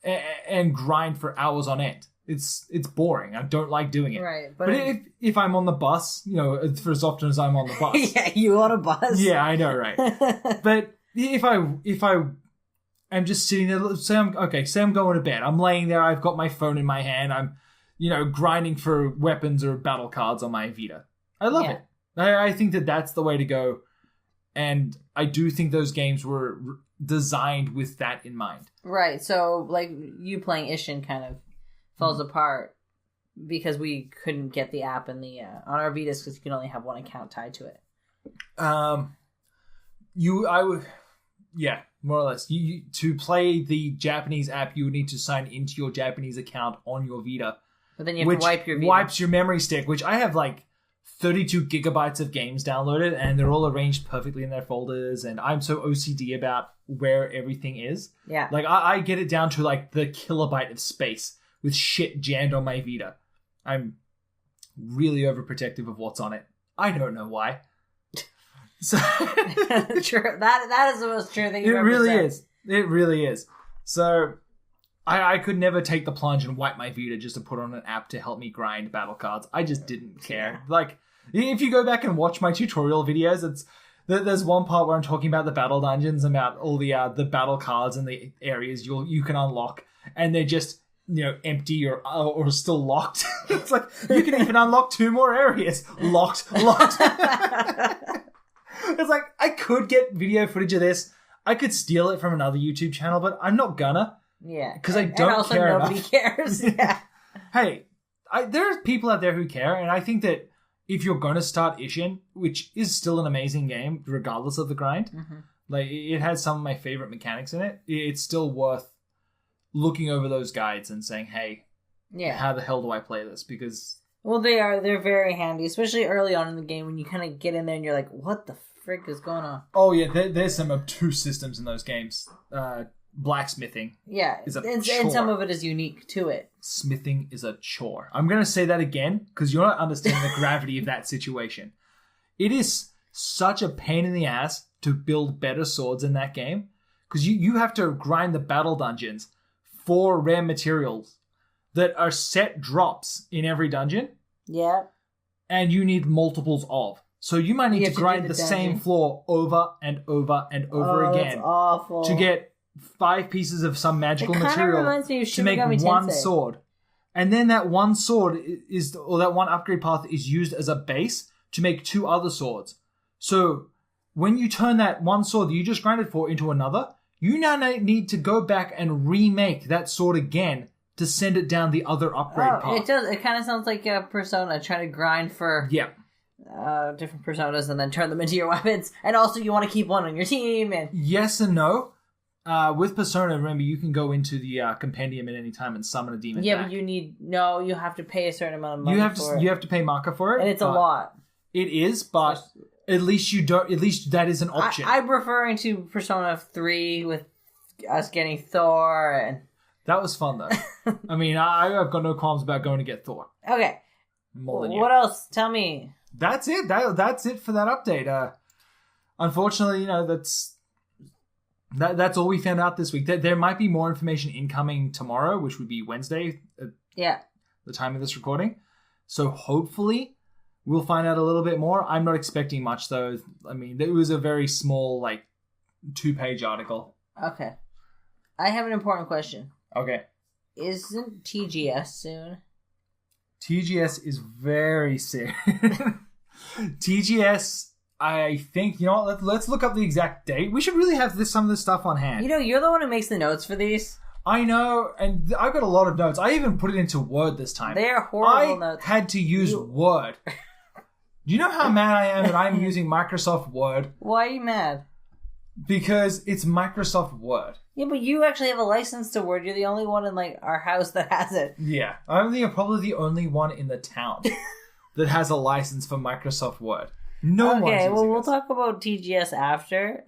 [SPEAKER 1] and grind for hours on end. It's boring. I don't like doing it.
[SPEAKER 2] Right.
[SPEAKER 1] But if I'm on the bus, for as often as I'm on the bus.
[SPEAKER 2] Yeah, you on a bus?
[SPEAKER 1] Yeah, I know, right? But if I am just sitting there, say I'm going to bed. I'm laying there. I've got my phone in my hand. I'm, grinding for weapons or battle cards on my Vita. I love it. I think that's the way to go. And I do think those games were designed with that in mind.
[SPEAKER 2] Right. So, like, you playing Ishin kind of falls apart because we couldn't get the app in the on our Vitas because you can only have one account tied to it.
[SPEAKER 1] Yeah, more or less. To play the Japanese app, you would need to sign into your Japanese account on your Vita.
[SPEAKER 2] But then you have to wipe your Vita.
[SPEAKER 1] Wipes your memory stick, which I have like 32 gigabytes of games downloaded, and they're all arranged perfectly in their folders, and I'm so OCD about where everything is.
[SPEAKER 2] Yeah.
[SPEAKER 1] Like, I get it down to like the kilobyte of space with shit jammed on my Vita. I'm really overprotective of what's on it. I don't know why. So
[SPEAKER 2] true. That is the most true thing you've ever
[SPEAKER 1] really
[SPEAKER 2] said.
[SPEAKER 1] is. It really is. So I could never take the plunge and wipe my Vita just to put on an app to help me grind battle cards. I just didn't care. Like, if you go back and watch my tutorial videos, there's one part where I'm talking about the battle dungeons, about all the battle cards and the areas you can unlock, and they're just empty or still locked. It's like you can even unlock 2 more areas. Locked. It's like, I could get video footage of this. I could steal it from another YouTube channel, but I'm not gonna.
[SPEAKER 2] Yeah.
[SPEAKER 1] Because I don't
[SPEAKER 2] also
[SPEAKER 1] care
[SPEAKER 2] nobody
[SPEAKER 1] enough.
[SPEAKER 2] cares. Yeah.
[SPEAKER 1] Hey, there are people out there who care, and I think that if you're going to start Ishin, which is still an amazing game, regardless of the grind, like, it has some of my favorite mechanics in it, it's still worth looking over those guides and saying, hey, how the hell do I play this? Because...
[SPEAKER 2] Well, they're very handy, especially early on in the game when you kind of get in there and you're like, what the frick is going on?
[SPEAKER 1] Oh, yeah, there's some obtuse systems in those games. Blacksmithing is a chore.
[SPEAKER 2] And some of it is unique to it.
[SPEAKER 1] Smithing is a chore. I'm going to say that again because you're not understanding the gravity of that situation. It is such a pain in the ass to build better swords in that game because you have to grind the battle dungeons for rare materials that are set drops in every dungeon.
[SPEAKER 2] Yeah.
[SPEAKER 1] And you need multiples of. So you might need to grind the same floor over and over and over again.
[SPEAKER 2] That's awful.
[SPEAKER 1] To get 5 pieces of some magical material to make one sword. And then that one sword that one upgrade path is used as a base to make 2 other swords. So when you turn that one sword that you just grinded for into another, you now need to go back and remake that sword again to send it down the other upgrade path.
[SPEAKER 2] It does. It kind of sounds like a Persona trying to grind for different personas and then turn them into your weapons. And also you want to keep one on your team. And
[SPEAKER 1] yes and no. With Persona, remember, you can go into the compendium at any time and summon a demon back.
[SPEAKER 2] But you have to pay a certain amount of money for it.
[SPEAKER 1] You have to pay Maka for it.
[SPEAKER 2] And it's a lot.
[SPEAKER 1] It is, but at least that is an option.
[SPEAKER 2] I'm referring to Persona 3 with us getting Thor and...
[SPEAKER 1] That was fun, though. I mean, I've got no qualms about going to get Thor.
[SPEAKER 2] Okay.
[SPEAKER 1] More than you.
[SPEAKER 2] What else? Tell me.
[SPEAKER 1] That's it. That's it for that update. Unfortunately, that's all we found out this week. There might be more information incoming tomorrow, which would be Wednesday. The time of this recording. So hopefully we'll find out a little bit more. I'm not expecting much, though. I mean, it was a very small, 2-page article.
[SPEAKER 2] Okay. I have an important question.
[SPEAKER 1] Okay.
[SPEAKER 2] Isn't TGS soon?
[SPEAKER 1] TGS is very soon. TGS, I think, let's look up the exact date. We should really have some of this stuff on hand.
[SPEAKER 2] You're the one who makes the notes for these.
[SPEAKER 1] I know, and I've got a lot of notes. I even put it into Word this time.
[SPEAKER 2] They are horrible notes.
[SPEAKER 1] I had to use Word. Do you know how mad I am that I'm using Microsoft Word?
[SPEAKER 2] Why are you mad?
[SPEAKER 1] Because it's Microsoft Word.
[SPEAKER 2] Yeah, but you actually have a license to Word. You're the only one in our house that has it.
[SPEAKER 1] Yeah, I'm probably the only one in the town that has a license for Microsoft Word.
[SPEAKER 2] Okay, well, we'll talk about TGS after.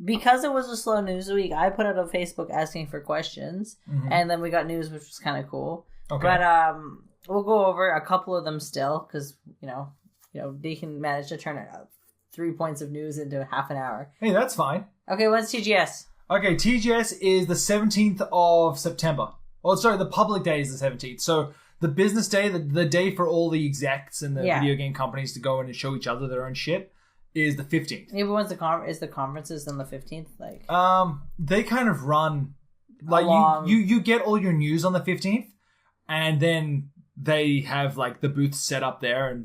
[SPEAKER 2] Because it was a slow news week, I put out on Facebook asking for questions, and then we got news, which was kind of cool.
[SPEAKER 1] Okay.
[SPEAKER 2] But we'll go over a couple of them still, because they can manage to turn 3 points of news into half an hour.
[SPEAKER 1] Hey, that's fine.
[SPEAKER 2] Okay, when's TGS?
[SPEAKER 1] Okay, TGS is the 17th of September. Oh, sorry, the public day is the 17th. So the business day, the day for all the execs and the video game companies to go in and show each other their own shit, is the 15th.
[SPEAKER 2] Yeah, but is the conferences on the 15th? Like,
[SPEAKER 1] they kind of run like you get all your news on the 15th, and then they have like the booths set up there, and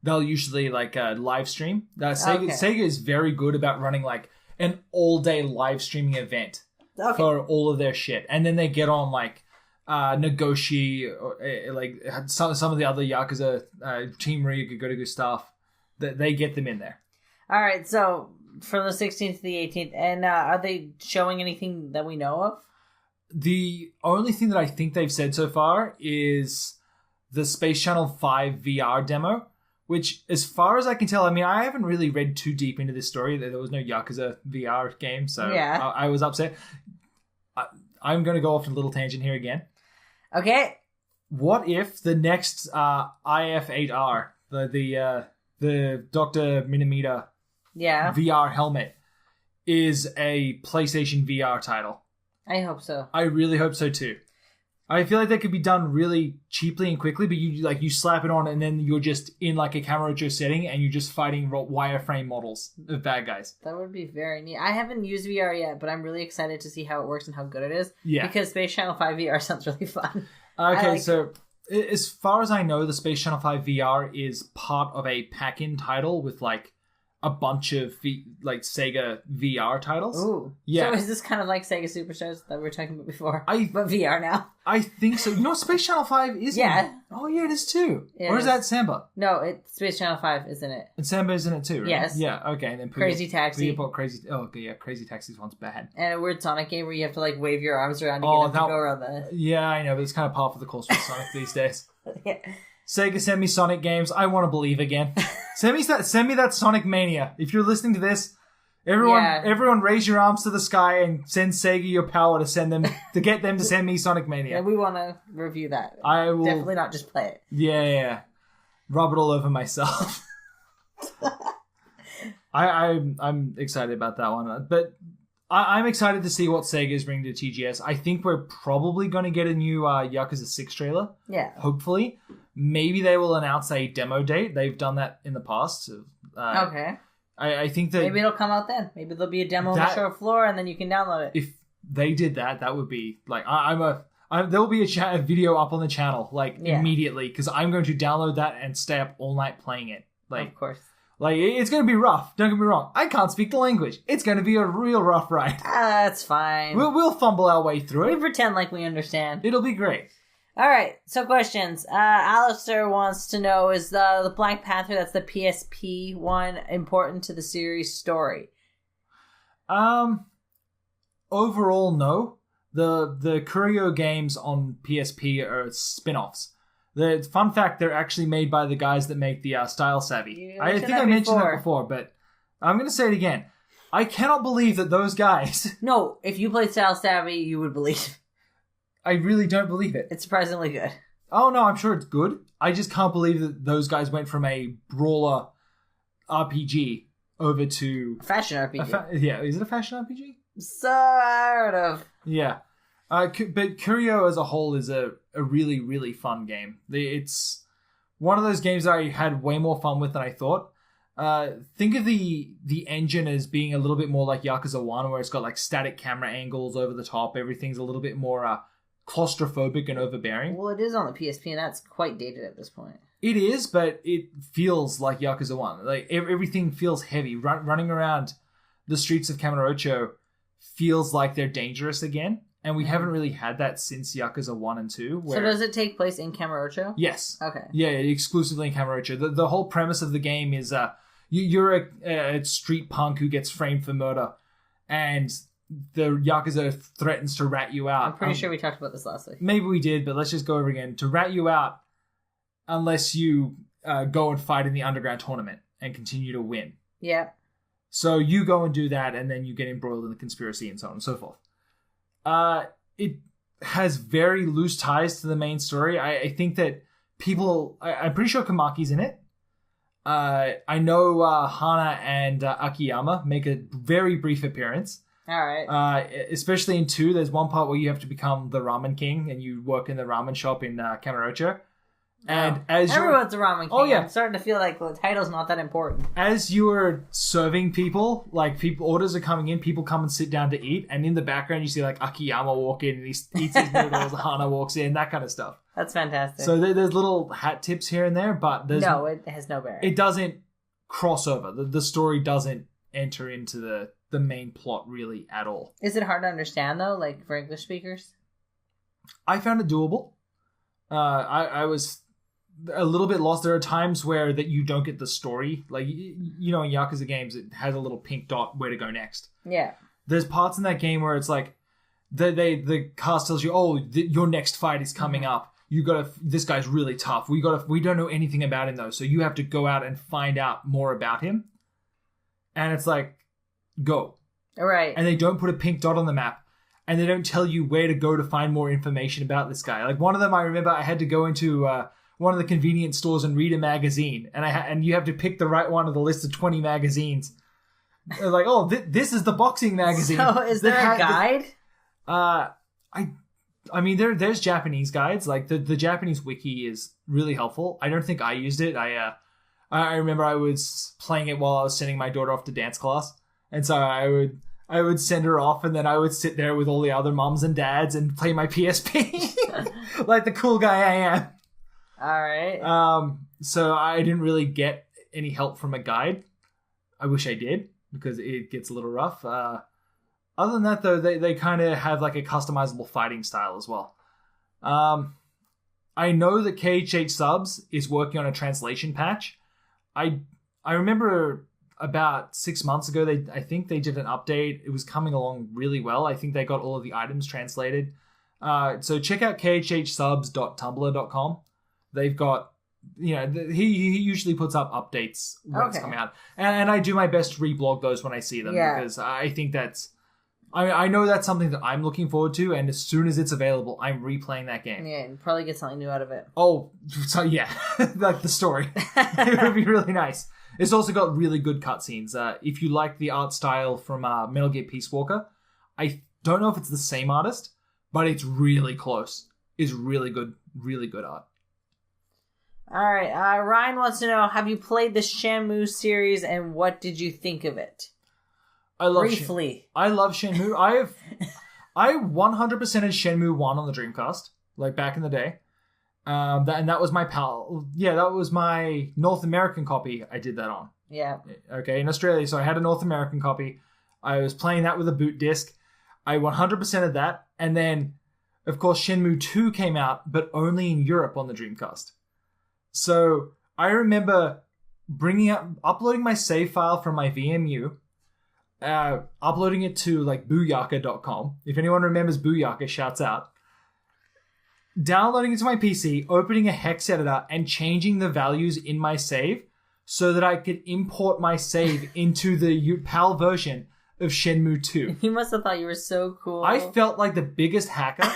[SPEAKER 1] they'll usually like live stream. Sega is very good about running like an all day live streaming event for all of their shit, and then they get on like Negoshi, like some of the other Yakuza Team Ryuga stuff. They get them in there.
[SPEAKER 2] All right, so from the 16th to the 18th, and are they showing anything that we know of?
[SPEAKER 1] The only thing that I think they've said so far is the Space Channel 5 VR demo, which, as far as I can tell, I mean, I haven't really read too deep into this story. There was no Yakuza VR game, so I was upset. I'm going to go off on a little tangent here again.
[SPEAKER 2] Okay.
[SPEAKER 1] What if the next IF8R, the Dr. Minamita VR helmet, is a PlayStation VR title?
[SPEAKER 2] I hope so.
[SPEAKER 1] I really hope so too. I feel like that could be done really cheaply and quickly, but you slap it on and then you're just in like a Kamurocho setting and you're just fighting wireframe models of bad guys.
[SPEAKER 2] That would be very neat. I haven't used VR yet, but I'm really excited to see how it works and how good it is.
[SPEAKER 1] Yeah.
[SPEAKER 2] Because Space Channel 5 VR sounds really fun.
[SPEAKER 1] Okay, so as far as I know, the Space Channel 5 VR is part of a pack-in title with like a bunch of Sega VR titles.
[SPEAKER 2] Ooh.
[SPEAKER 1] Yeah.
[SPEAKER 2] So is this kind of like Sega Superstars that we were talking about before? But VR now?
[SPEAKER 1] I think so. You know, Space Channel 5 is Oh, yeah, it is too. Or is that Samba?
[SPEAKER 2] No, it's Space Channel 5, isn't it?
[SPEAKER 1] And Samba is in it too, right?
[SPEAKER 2] Yes.
[SPEAKER 1] Yeah, okay. And then
[SPEAKER 2] Crazy Taxi.
[SPEAKER 1] Crazy Taxi's one's bad.
[SPEAKER 2] And a weird Sonic game where you have to like wave your arms around to get them to go around the...
[SPEAKER 1] Yeah, I know, but it's kind of par for the course with Sonic these days.
[SPEAKER 2] Yeah.
[SPEAKER 1] Sega, send me Sonic games. I want to believe again. Send me that Sonic Mania. If you're listening to this, everyone raise your arms to the sky and send Sega your power to get them to send me Sonic Mania.
[SPEAKER 2] Yeah, we want to review that.
[SPEAKER 1] I will
[SPEAKER 2] definitely not just play it.
[SPEAKER 1] Yeah. Rub it all over myself. I'm excited about that one, but I'm excited to see what Sega is bringing to TGS. I think we're probably going to get a new Yakuza 6 trailer.
[SPEAKER 2] Yeah.
[SPEAKER 1] Hopefully. Maybe they will announce a demo date. They've done that in the past.
[SPEAKER 2] Okay.
[SPEAKER 1] I think that...
[SPEAKER 2] Maybe it'll come out then. Maybe there'll be a demo on the show floor and then you can download it.
[SPEAKER 1] If they did that, that would be... Like, there'll be a video up on the channel, immediately, because I'm going to download that and stay up all night playing it.
[SPEAKER 2] Of course.
[SPEAKER 1] It's going to be rough. Don't get me wrong. I can't speak the language. It's going to be a real rough ride.
[SPEAKER 2] That's fine.
[SPEAKER 1] We'll fumble our way through it.
[SPEAKER 2] We pretend like we understand.
[SPEAKER 1] It'll be great.
[SPEAKER 2] All right, so questions. Alistair wants to know, is the Black Panther, that's the PSP one, important to the series story?
[SPEAKER 1] Overall, no. The Kurio games on PSP are spin-offs. The fun fact, they're actually made by the guys that make the Style Savvy. I think I mentioned that before, but I'm going to say it again. I cannot believe that those guys...
[SPEAKER 2] No, if you played Style Savvy, you would believe.
[SPEAKER 1] I really don't believe it.
[SPEAKER 2] It's surprisingly good.
[SPEAKER 1] Oh, no, I'm sure it's good. I just can't believe that those guys went from a brawler RPG over to...
[SPEAKER 2] A fashion RPG.
[SPEAKER 1] Is it a fashion RPG?
[SPEAKER 2] Sort of.
[SPEAKER 1] Yeah. But Kurio as a whole is a really, really fun game. It's one of those games that I had way more fun with than I thought. Think of the engine as being a little bit more like Yakuza 1, where it's got like static camera angles over the top. Everything's a little bit more claustrophobic and overbearing.
[SPEAKER 2] Well, it is on the PSP, and that's quite dated at this point.
[SPEAKER 1] It is, but it feels like Yakuza 1. Like everything feels heavy. Running around the streets of Kamurocho feels like they're dangerous again. And we haven't really had that since Yakuza 1 and 2.
[SPEAKER 2] So does it take place in Kamurocho?
[SPEAKER 1] Yes.
[SPEAKER 2] Okay.
[SPEAKER 1] Yeah, exclusively in Kamurocho. The whole premise of the game is you're a street punk who gets framed for murder, and the Yakuza threatens to rat you out.
[SPEAKER 2] I'm pretty sure we talked about this last week.
[SPEAKER 1] Maybe we did, but let's just go over again. To rat you out unless you go and fight in the underground tournament and continue to win.
[SPEAKER 2] Yeah.
[SPEAKER 1] So you go and do that, and then you get embroiled in the conspiracy and so on and so forth. It has very loose ties to the main story. I think that I'm pretty sure Kamaki's in it. I know Hana and Akiyama make a very brief appearance.
[SPEAKER 2] All right.
[SPEAKER 1] Especially in 2, there's one part where you have to become the ramen king and you work in the ramen shop in Kamurocho. And as
[SPEAKER 2] everyone's a ramen king.
[SPEAKER 1] Oh, yeah.
[SPEAKER 2] I'm starting to feel like the title's not that important.
[SPEAKER 1] As you are serving people, like orders are coming in, people come and sit down to eat, and in the background you see like Akiyama walk in and he eats his noodles, Hana walks in, that kind of stuff.
[SPEAKER 2] That's fantastic.
[SPEAKER 1] So there's little hat tips here and there, but there's
[SPEAKER 2] no, it has no bearing.
[SPEAKER 1] It doesn't cross over. The story doesn't enter into the main plot really at all.
[SPEAKER 2] Is it hard to understand though, like for English speakers?
[SPEAKER 1] I found it doable. I was a little bit lost. There are times where that you don't get the story. Like, you know, in Yakuza games, it has a little pink dot where to go next.
[SPEAKER 2] Yeah. There's
[SPEAKER 1] parts in that game where it's like, the cast tells you, oh, your next fight is coming up. You gotta, this guy's really tough. We don't know anything about him though, so you have to go out and find out more about him. And it's like, go.
[SPEAKER 2] All right.
[SPEAKER 1] And they don't put a pink dot on the map. And they don't tell you where to go to find more information about this guy. Like, one of them, I remember I had to go into one of the convenience stores and read a magazine, and you have to pick the right one of the list of 20 magazines. They're like, oh, this is the boxing magazine.
[SPEAKER 2] So is there a guide?
[SPEAKER 1] I mean, there's Japanese guides. Like the Japanese wiki is really helpful. I don't think I used it. I remember I was playing it while I was sending my daughter off to dance class, and so I would send her off, and then I would sit there with all the other moms and dads and play my PSP like the cool guy I am.
[SPEAKER 2] All right.
[SPEAKER 1] So I didn't really get any help from a guide. I wish I did, because it gets a little rough. Other than that, though, they kind of have like a customizable fighting style as well. I know that KHH Subs is working on a translation patch. I remember about 6 months ago, I think they did an update. It was coming along really well. I think they got all of the items translated. So check out khhsubs.tumblr.com. They've got, you know, he usually puts up updates when it's coming out. And I do my best to reblog those when I see them, because I think that's... I know that's something that I'm looking forward to, and as soon as it's available, I'm replaying that game.
[SPEAKER 2] Yeah, and probably get something new out of it.
[SPEAKER 1] Oh, so yeah, like the story. It would be really nice. It's also got really good cutscenes. If you like the art style from Metal Gear Peace Walker, I don't know if it's the same artist, but it's really close. It's really good art.
[SPEAKER 2] All right, Ryan wants to know, have you played the Shenmue series, and what did you think of it?
[SPEAKER 1] I love
[SPEAKER 2] Briefly.
[SPEAKER 1] I love Shenmue. I 100%ed Shenmue 1 on the Dreamcast, like back in the day. That was my pal. Yeah, that was my North American copy I did that on.
[SPEAKER 2] Yeah.
[SPEAKER 1] Okay, in Australia. So I had a North American copy. I was playing that with a boot disc. I 100%ed that. And then, of course, Shenmue 2 came out, but only in Europe on the Dreamcast. So I remember uploading my save file from my VMU, uploading it to like booyaka.com. If anyone remembers Booyaka, shouts out. Downloading it to my PC, opening a hex editor, and changing the values in my save so that I could import my save into the PAL version of Shenmue 2.
[SPEAKER 2] You must have thought you were so cool.
[SPEAKER 1] I felt like the biggest hacker.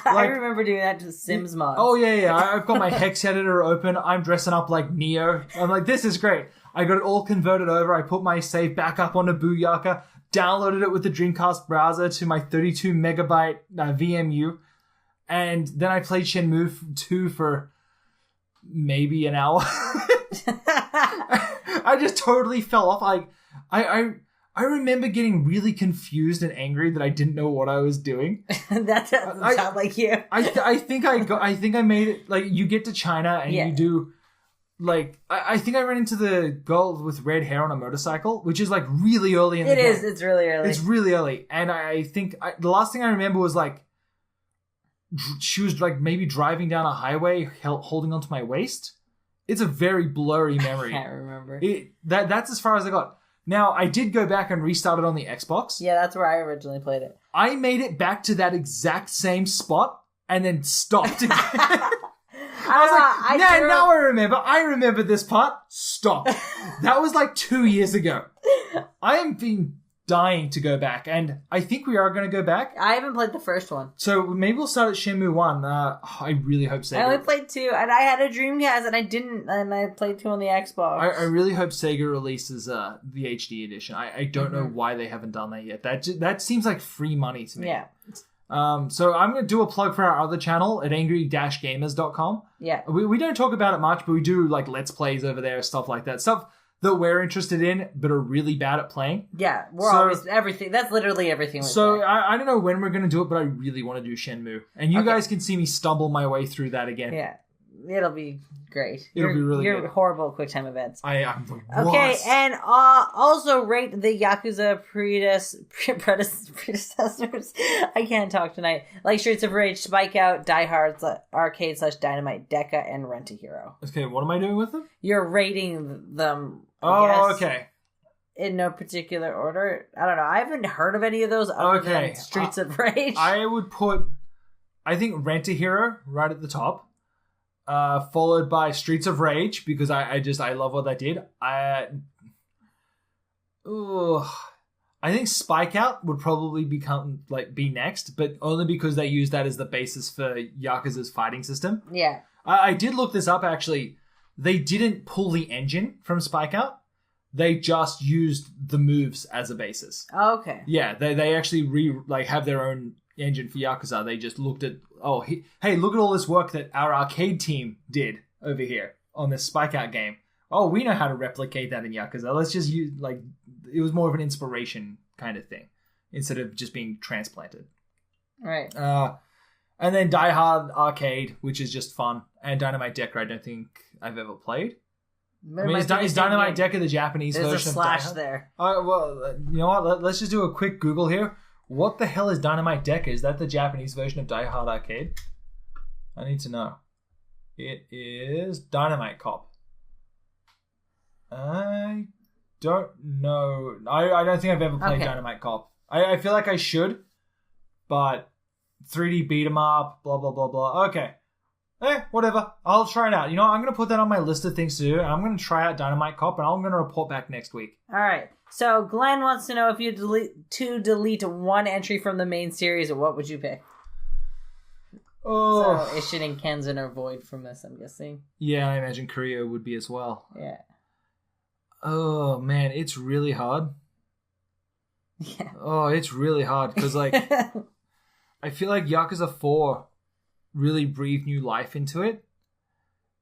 [SPEAKER 2] I remember doing that to Sims mods.
[SPEAKER 1] Oh, yeah. I've got my hex editor open. I'm dressing up like Neo. I'm like, this is great. I got it all converted over. I put my save back up onto Booyaka, downloaded it with the Dreamcast browser to my 32 megabyte VMU, and then I played Shenmue 2 for maybe an hour. I just totally fell off. I remember getting really confused and angry that I didn't know what I was doing.
[SPEAKER 2] That doesn't sound like you.
[SPEAKER 1] I think I made it, like, you get to China and you do, like, I think I ran into the girl with red hair on a motorcycle, which is like really early in the game.
[SPEAKER 2] It is, it's really early.
[SPEAKER 1] It's really early. And I think the last thing I remember was like, she was like maybe driving down a highway holding onto my waist. It's a very blurry memory.
[SPEAKER 2] I can't remember.
[SPEAKER 1] That's as far as I got. Now, I did go back and restart it on the Xbox.
[SPEAKER 2] Yeah, that's where I originally played it.
[SPEAKER 1] I made it back to that exact same spot and then stopped again. I was like, now I remember this part. Stop. That was like 2 years ago. I am being dying to go back, and I think we are going to go back.
[SPEAKER 2] I haven't played the first one.
[SPEAKER 1] So maybe we'll start at Shenmue 1. I really hope Sega...
[SPEAKER 2] I only played 2, and I had a Dreamcast, and I played 2 on the Xbox.
[SPEAKER 1] I really hope Sega releases the HD edition. I don't know why they haven't done that yet. That seems like free money to me.
[SPEAKER 2] Yeah.
[SPEAKER 1] So I'm going to do a plug for our other channel at angry-gamers.com.
[SPEAKER 2] Yeah.
[SPEAKER 1] We don't talk about it much, but we do like Let's Plays over there, stuff like that. Stuff that we're interested in, but are really bad at playing.
[SPEAKER 2] Yeah, we're always everything. That's literally everything.
[SPEAKER 1] So I don't know when we're going to do it, but I really want to do Shenmue. And you guys can see me stumble my way through that again.
[SPEAKER 2] Yeah. It'll be great.
[SPEAKER 1] It'll be really good.
[SPEAKER 2] You're horrible at QuickTime events.
[SPEAKER 1] I'm the worst.
[SPEAKER 2] Okay, and also rate the Yakuza predecessors. I can't talk tonight. Like Streets of Rage, Spike Out, Die Hard, Arcade / Dynamite, Deca, and Rent a Hero.
[SPEAKER 1] Okay, what am I doing with them?
[SPEAKER 2] You're rating them.
[SPEAKER 1] Oh, okay.
[SPEAKER 2] In no particular order. I don't know. I haven't heard of any of those other than Streets of Rage.
[SPEAKER 1] I would put, I think Rent a Hero right at the top. Followed by Streets of Rage, because I love what that did. I think Spike Out would probably be next, but only because they use that as the basis for Yakuza's fighting system.
[SPEAKER 2] Yeah.
[SPEAKER 1] I did look this up, actually. They didn't pull the engine from Spike Out. They just used the moves as a basis.
[SPEAKER 2] Oh, okay.
[SPEAKER 1] Yeah, they actually have their own engine for Yakuza. They just looked at, hey, look at all this work that our arcade team did over here on this Spike Out game. Oh, we know how to replicate that in Yakuza. Let's just use, it was more of an inspiration kind of thing instead of just being transplanted.
[SPEAKER 2] Right.
[SPEAKER 1] And then Die Hard Arcade, which is just fun, and Dynamite Deca, I don't think I've ever played. Is Dynamite Deca the Japanese version of Die Hard? There's a slash there. Well, you know what? Let's just do a quick Google here. What the hell is Dynamite Deca? Is that the Japanese version of Die Hard Arcade? I need to know. It is Dynamite Cop. I don't know. I don't think I've ever played Dynamite Cop. I feel like I should, but 3D beat 'em up, blah, blah, blah, blah. Okay. Whatever. I'll try it out. You know, I'm going to put that on my list of things to do, and I'm going to try out Dynamite Cop, and I'm going to report back next week.
[SPEAKER 2] All right. So Glenn wants to know if you delete one entry from the main series, what would you pick?
[SPEAKER 1] Oh.
[SPEAKER 2] So Ishin and Kenzan are void from this, I'm guessing.
[SPEAKER 1] Yeah, I imagine Korea would be as well.
[SPEAKER 2] Yeah.
[SPEAKER 1] Oh, man, it's really hard.
[SPEAKER 2] Yeah.
[SPEAKER 1] Oh, it's really hard, because, I feel like Yakuza 4 really breathed new life into it.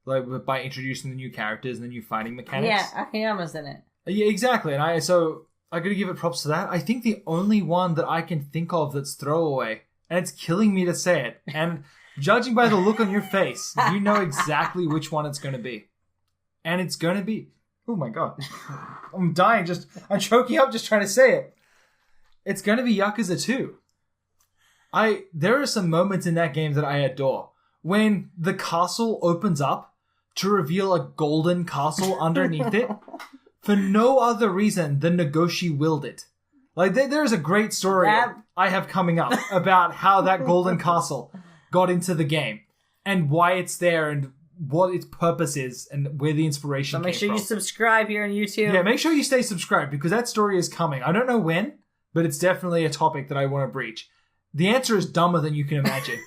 [SPEAKER 1] By introducing the new characters and the new fighting mechanics.
[SPEAKER 2] Yeah, Akiyama's in it.
[SPEAKER 1] Yeah, exactly. And I gotta give it props to that. I think the only one that I can think of that's throwaway, and it's killing me to say it, and judging by the look on your face, you know exactly which one it's gonna be. And it's gonna be... Oh my god. I'm dying, I'm choking up just trying to say it. It's gonna be Yakuza 2. There are some moments in that game that I adore. When the castle opens up to reveal a golden castle underneath it, for no other reason than Nagoshi willed it. There's a great story I have coming up about how that golden castle got into the game and why it's there and what its purpose is and where the inspiration came from. So make sure
[SPEAKER 2] you subscribe here on YouTube.
[SPEAKER 1] Yeah, make sure you stay subscribed because that story is coming. I don't know when, but it's definitely a topic that I want to breach. The answer is dumber than you can imagine.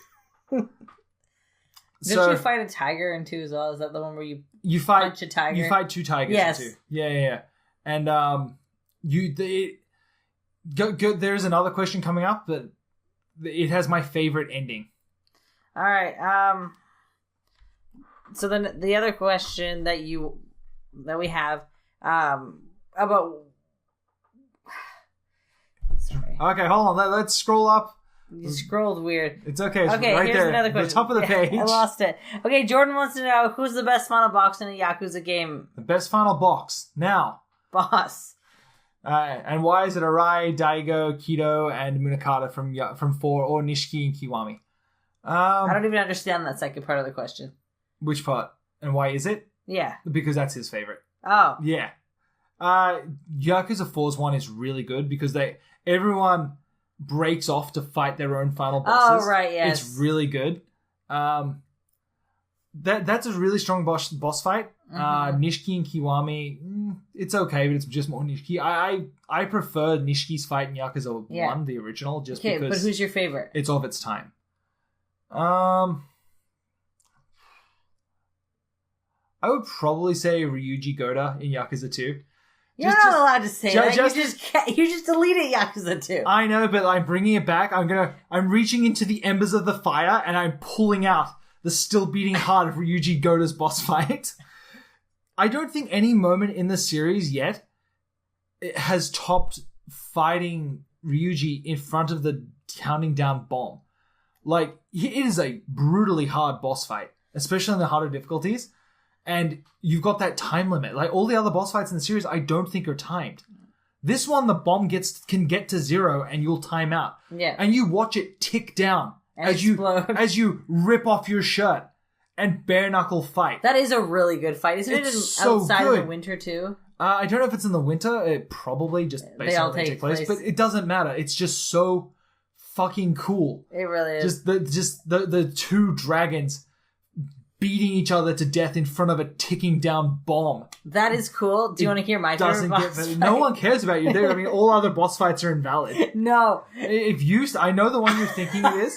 [SPEAKER 2] Did you fight a tiger in 2 as well? Is that the one where you punch a tiger?
[SPEAKER 1] You fight 2 tigers in 2. Yeah. And there's another question coming up, but it has my favorite ending.
[SPEAKER 2] All right. So then the other question that we have about. Sorry.
[SPEAKER 1] Okay, hold on. Let's scroll up.
[SPEAKER 2] You scrolled weird.
[SPEAKER 1] It's okay. It's
[SPEAKER 2] okay,
[SPEAKER 1] right
[SPEAKER 2] here's
[SPEAKER 1] there.
[SPEAKER 2] Another question.
[SPEAKER 1] The top of the page.
[SPEAKER 2] I lost it. Okay, Jordan wants to know who's the best final boss in a Yakuza game.
[SPEAKER 1] The best final boss now.
[SPEAKER 2] Boss.
[SPEAKER 1] And why is it Arai, Daigo, Kido, and Munakata from 4, or Nishiki and Kiwami?
[SPEAKER 2] I don't even understand that second part of the question.
[SPEAKER 1] Which part? And why is it?
[SPEAKER 2] Yeah.
[SPEAKER 1] Because that's his favorite.
[SPEAKER 2] Oh.
[SPEAKER 1] Yeah. Yakuza 4's one is really good because everyone breaks off to fight their own final bosses.
[SPEAKER 2] Oh, right, yes.
[SPEAKER 1] It's really good. that's a really strong boss fight. Nishiki and Kiwami, it's okay, but it's just more Nishiki. I prefer Nishiki's fight in Yakuza 1, the original, just because...
[SPEAKER 2] but who's your favorite?
[SPEAKER 1] It's of its time. I would probably say Ryuji Goda in Yakuza 2.
[SPEAKER 2] You're not allowed to say that. You just deleted Yakuza 2.
[SPEAKER 1] I know, but I'm bringing it back. I'm reaching into the embers of the fire, and I'm pulling out the still beating heart of Ryuji Goda's boss fight. I don't think any moment in the series yet has topped fighting Ryuji in front of the counting down bomb. Like, it is a brutally hard boss fight, especially on the harder difficulties. And you've got that time limit. Like, all the other boss fights in the series, I don't think are timed. This one, the bomb can get to 0 and you'll time out.
[SPEAKER 2] Yeah.
[SPEAKER 1] And you watch it tick down
[SPEAKER 2] and
[SPEAKER 1] as you rip off your shirt and bare knuckle fight.
[SPEAKER 2] That is a really good fight. Isn't it outside of the winter too?
[SPEAKER 1] I don't know if it's in the winter. It probably just based on where they take place. But it doesn't matter. It's just so fucking cool.
[SPEAKER 2] It really is.
[SPEAKER 1] Just the two dragons beating each other to death in front of a ticking down bomb.
[SPEAKER 2] That is cool. Do you want to hear my favorite boss fight?
[SPEAKER 1] No one cares about you there. I mean, all other boss fights are invalid.
[SPEAKER 2] No.
[SPEAKER 1] I know the one you're thinking it is.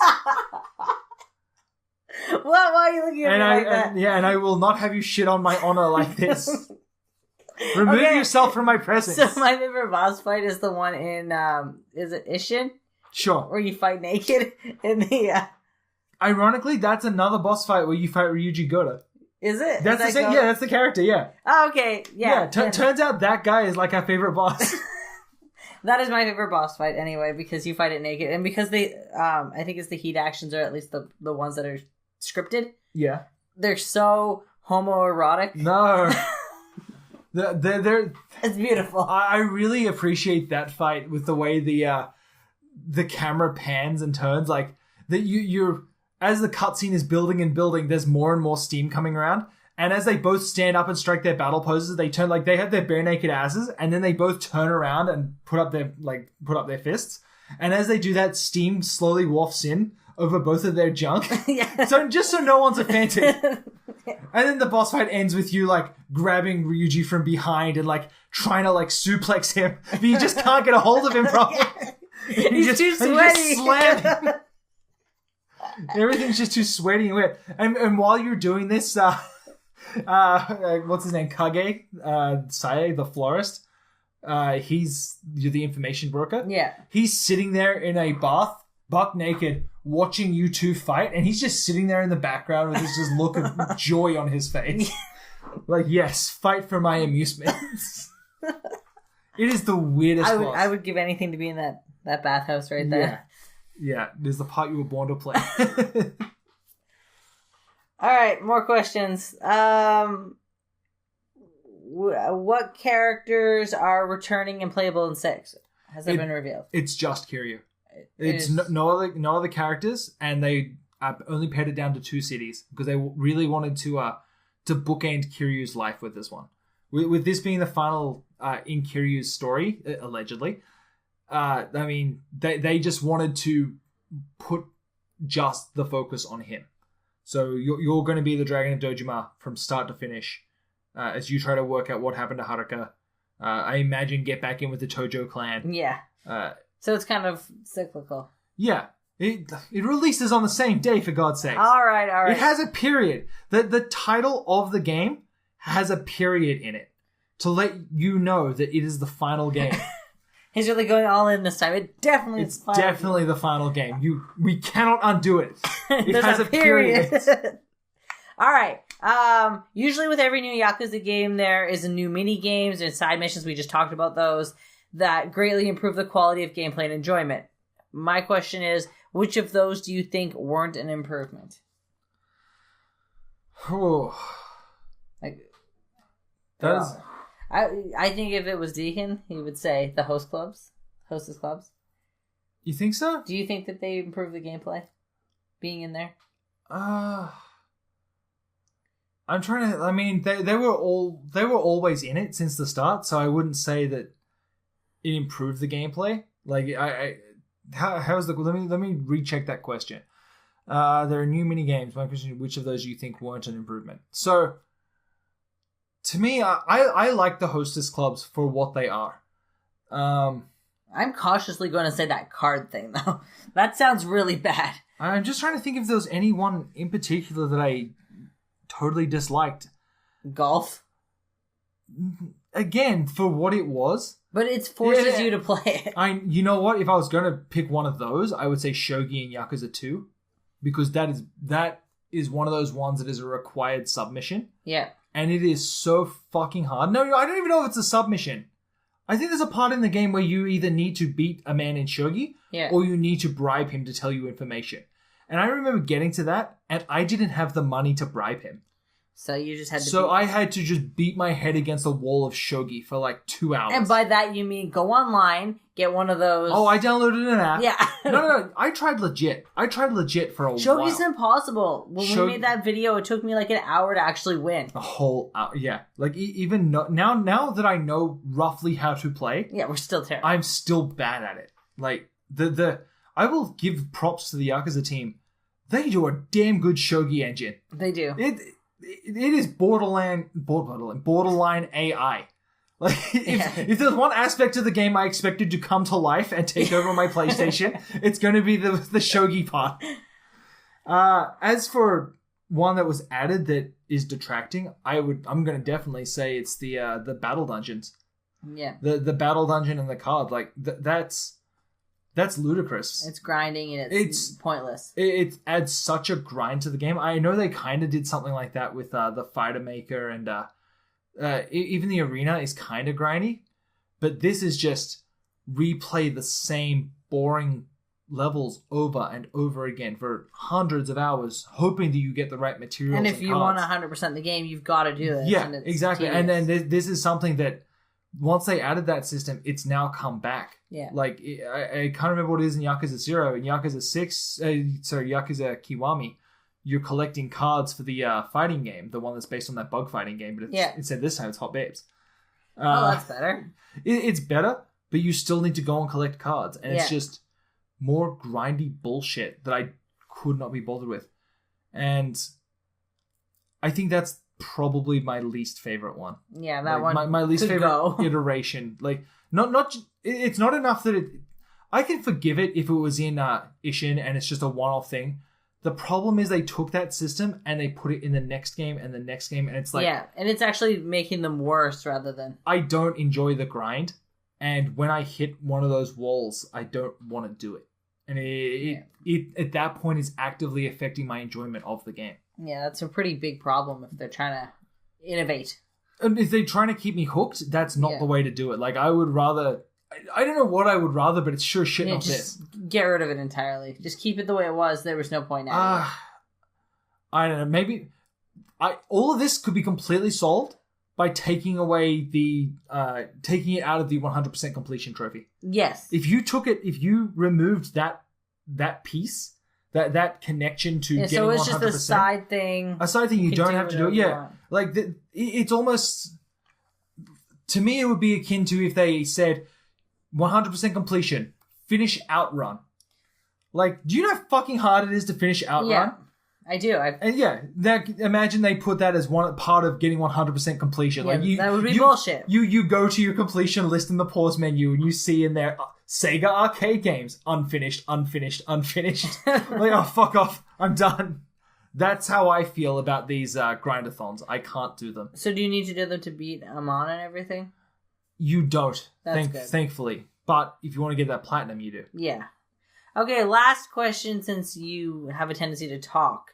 [SPEAKER 2] Why are you looking at me like that?
[SPEAKER 1] And I will not have you shit on my honor like this. Remove yourself from my presence.
[SPEAKER 2] So my favorite boss fight is the one in, is it Ishin?
[SPEAKER 1] Sure.
[SPEAKER 2] Where you fight naked in the...
[SPEAKER 1] Ironically, that's another boss fight where you fight Ryuji Goda.
[SPEAKER 2] Is it?
[SPEAKER 1] That's the same. Yeah, that's the character. Yeah.
[SPEAKER 2] Oh, okay. Yeah.
[SPEAKER 1] Turns out that guy is like our favorite boss.
[SPEAKER 2] That is my favorite boss fight anyway, because you fight it naked, and because they, I think it's the heat actions, or at least the ones that are scripted.
[SPEAKER 1] Yeah. They're
[SPEAKER 2] so homoerotic.
[SPEAKER 1] No. they're.
[SPEAKER 2] It's beautiful.
[SPEAKER 1] I really appreciate that fight with the way the camera pans and turns, like that you're. As the cutscene is building and building, there's more and more steam coming around. And as they both stand up and strike their battle poses, they turn they have their bare naked asses, and then they both turn around and put up their fists. And as they do that, steam slowly wafts in over both of their junk. Yeah. So no one's offended. And then the boss fight ends with you grabbing Ryuji from behind and trying to suplex him, but you just can't get a hold of him properly.
[SPEAKER 2] Yeah. He's too sweaty.
[SPEAKER 1] You just slam him. Everything's just too sweaty and wet. And while you're doing this, what's his name? Kage, Sae, the florist. You're the information broker.
[SPEAKER 2] Yeah.
[SPEAKER 1] He's sitting there in a bath, buck naked, watching you two fight, and he's just sitting there in the background with this just look of joy on his face. Yes, fight for my amusement. It is the weirdest.
[SPEAKER 2] I would give anything to be in that bathhouse right there.
[SPEAKER 1] Yeah, there's the part you were born to play.
[SPEAKER 2] All right, more questions. What characters are returning and playable in 6? Has that been revealed?
[SPEAKER 1] It's just Kiryu. It's no other characters, and they only pared it down to 2 cities because they really wanted to bookend Kiryu's life with this one. With this being the final in Kiryu's story, allegedly. I mean, they just wanted to put just the focus on him. So you're going to be the Dragon of Dojima from start to finish as you try to work out what happened to Haruka. I imagine get back in with the Tojo clan.
[SPEAKER 2] Yeah. So it's kind of cyclical.
[SPEAKER 1] Yeah. It releases on the same day, for God's sake.
[SPEAKER 2] All right.
[SPEAKER 1] It has a period. The title of the game has a period in it to let you know that it is the final game.
[SPEAKER 2] He's really going all in this time. It's
[SPEAKER 1] definitely the final game. We cannot undo it. It has a period.
[SPEAKER 2] All right. Usually with every new Yakuza game, there is a new mini games and side missions. We just talked about those that greatly improve the quality of gameplay and enjoyment. My question is, which of those do you think weren't an improvement? I think if it was Deacon, he would say the hostess clubs.
[SPEAKER 1] You think so?
[SPEAKER 2] Do you think that they improved the gameplay being in there?
[SPEAKER 1] I'm trying to. I mean, they were always in it since the start, so I wouldn't say that it improved the gameplay. How's the? Let me recheck that question. There are new mini games. My question: which of those do you think weren't an improvement? So, to me, I like the Hostess clubs for what they are.
[SPEAKER 2] I'm cautiously going to say that card thing though. That sounds really bad.
[SPEAKER 1] I'm just trying to think if there was anyone in particular that I totally disliked.
[SPEAKER 2] Golf.
[SPEAKER 1] Again, for what it was.
[SPEAKER 2] But it forces you to play it.
[SPEAKER 1] You know what? If I was going to pick one of those, I would say Shogi and Yakuza 2. Because that is one of those ones that is a required submission.
[SPEAKER 2] Yeah.
[SPEAKER 1] And it is so fucking hard. No, I don't even know if it's a submission. I think there's a part in the game where you either need to beat a man in Shogi, or you need to bribe him to tell you information. And I remember getting to that, and I didn't have the money to bribe him.
[SPEAKER 2] So you just had to
[SPEAKER 1] So I had to just beat my head against the wall of Shogi for like 2 hours.
[SPEAKER 2] And by that you mean go online, get one of those...
[SPEAKER 1] Oh, I downloaded an app.
[SPEAKER 2] Yeah.
[SPEAKER 1] No. I tried legit for a while.
[SPEAKER 2] Shogi's impossible. When we made that video, it took me like an hour to actually win.
[SPEAKER 1] A whole hour, yeah. Like, even now that I know roughly how to play...
[SPEAKER 2] Yeah, we're still terrible.
[SPEAKER 1] I'm still bad at it. Like, I will give props to the Yakuza team. They do a damn good Shogi engine.
[SPEAKER 2] They do.
[SPEAKER 1] It is borderline AI. Like, if there's one aspect of the game I expected to come to life and take over my PlayStation, it's going to be the Shogi part. As for one that was added that is detracting, I'm going to definitely say it's the battle dungeons.
[SPEAKER 2] Yeah.
[SPEAKER 1] The battle dungeon and the card, like that's ludicrous.
[SPEAKER 2] It's grinding and it's pointless.
[SPEAKER 1] It adds such a grind to the game. I know they kind of did something like that with the Fighter Maker, and even the arena is kind of grindy. But this is just replay the same boring levels over and over again for hundreds of hours, hoping that you get the right materials.
[SPEAKER 2] And if you want 100% the game, you've got to do it.
[SPEAKER 1] Yeah, exactly. Tedious. And then this is something that once they added that system, it's now come back.
[SPEAKER 2] Yeah.
[SPEAKER 1] Like, I can't remember what it is in Yakuza 0. In Yakuza 6, Yakuza Kiwami, you're collecting cards for the fighting game, the one that's based on that bug fighting game, but instead this time it's Hot Babes.
[SPEAKER 2] That's better.
[SPEAKER 1] It's better, but you still need to go and collect cards. And it's just more grindy bullshit that I could not be bothered with. And I think that's probably my least favorite one.
[SPEAKER 2] Yeah, that one.
[SPEAKER 1] My least favorite iteration. Like, it's not enough that I can forgive it if it was in Ishin and it's just a one-off thing. The problem is they took that system and they put it in the next game and the next game, and it's like... Yeah,
[SPEAKER 2] and it's actually making them worse rather than...
[SPEAKER 1] I don't enjoy the grind, and when I hit one of those walls, I don't want to do it. And it at that point is actively affecting my enjoyment of the game.
[SPEAKER 2] Yeah, that's a pretty big problem if they're trying to innovate.
[SPEAKER 1] And if they're trying to keep me hooked, that's not the way to do it. Like, I would rather... I don't know what I would rather, but it's sure shit not this.
[SPEAKER 2] Get rid of it entirely. Just keep it the way it was. There was no point in it.
[SPEAKER 1] I don't know. Maybe... all of this could be completely solved by taking away taking it out of the 100% completion trophy.
[SPEAKER 2] Yes.
[SPEAKER 1] If you removed that piece... That connection to getting 100%. So it's just
[SPEAKER 2] a side thing.
[SPEAKER 1] A side thing you don't have to do it. Yeah. Like, it's almost... To me, it would be akin to if they said 100% completion, finish Outrun. Like, do you know how fucking hard it is to finish Outrun?
[SPEAKER 2] Yeah, I do.
[SPEAKER 1] Imagine they put that as one part of getting 100% completion.
[SPEAKER 2] Yeah,
[SPEAKER 1] like,
[SPEAKER 2] that would be bullshit.
[SPEAKER 1] You go to your completion list in the pause menu and you see in there... Sega arcade games, unfinished. Like, oh, fuck off, I'm done. That's how I feel about these grindathons. I can't do them.
[SPEAKER 2] So do you need to do them to beat Amon and everything?
[SPEAKER 1] You don't,
[SPEAKER 2] That's good.
[SPEAKER 1] Thankfully. But if you want to get that platinum, you do.
[SPEAKER 2] Yeah. Okay, last question, since you have a tendency to talk.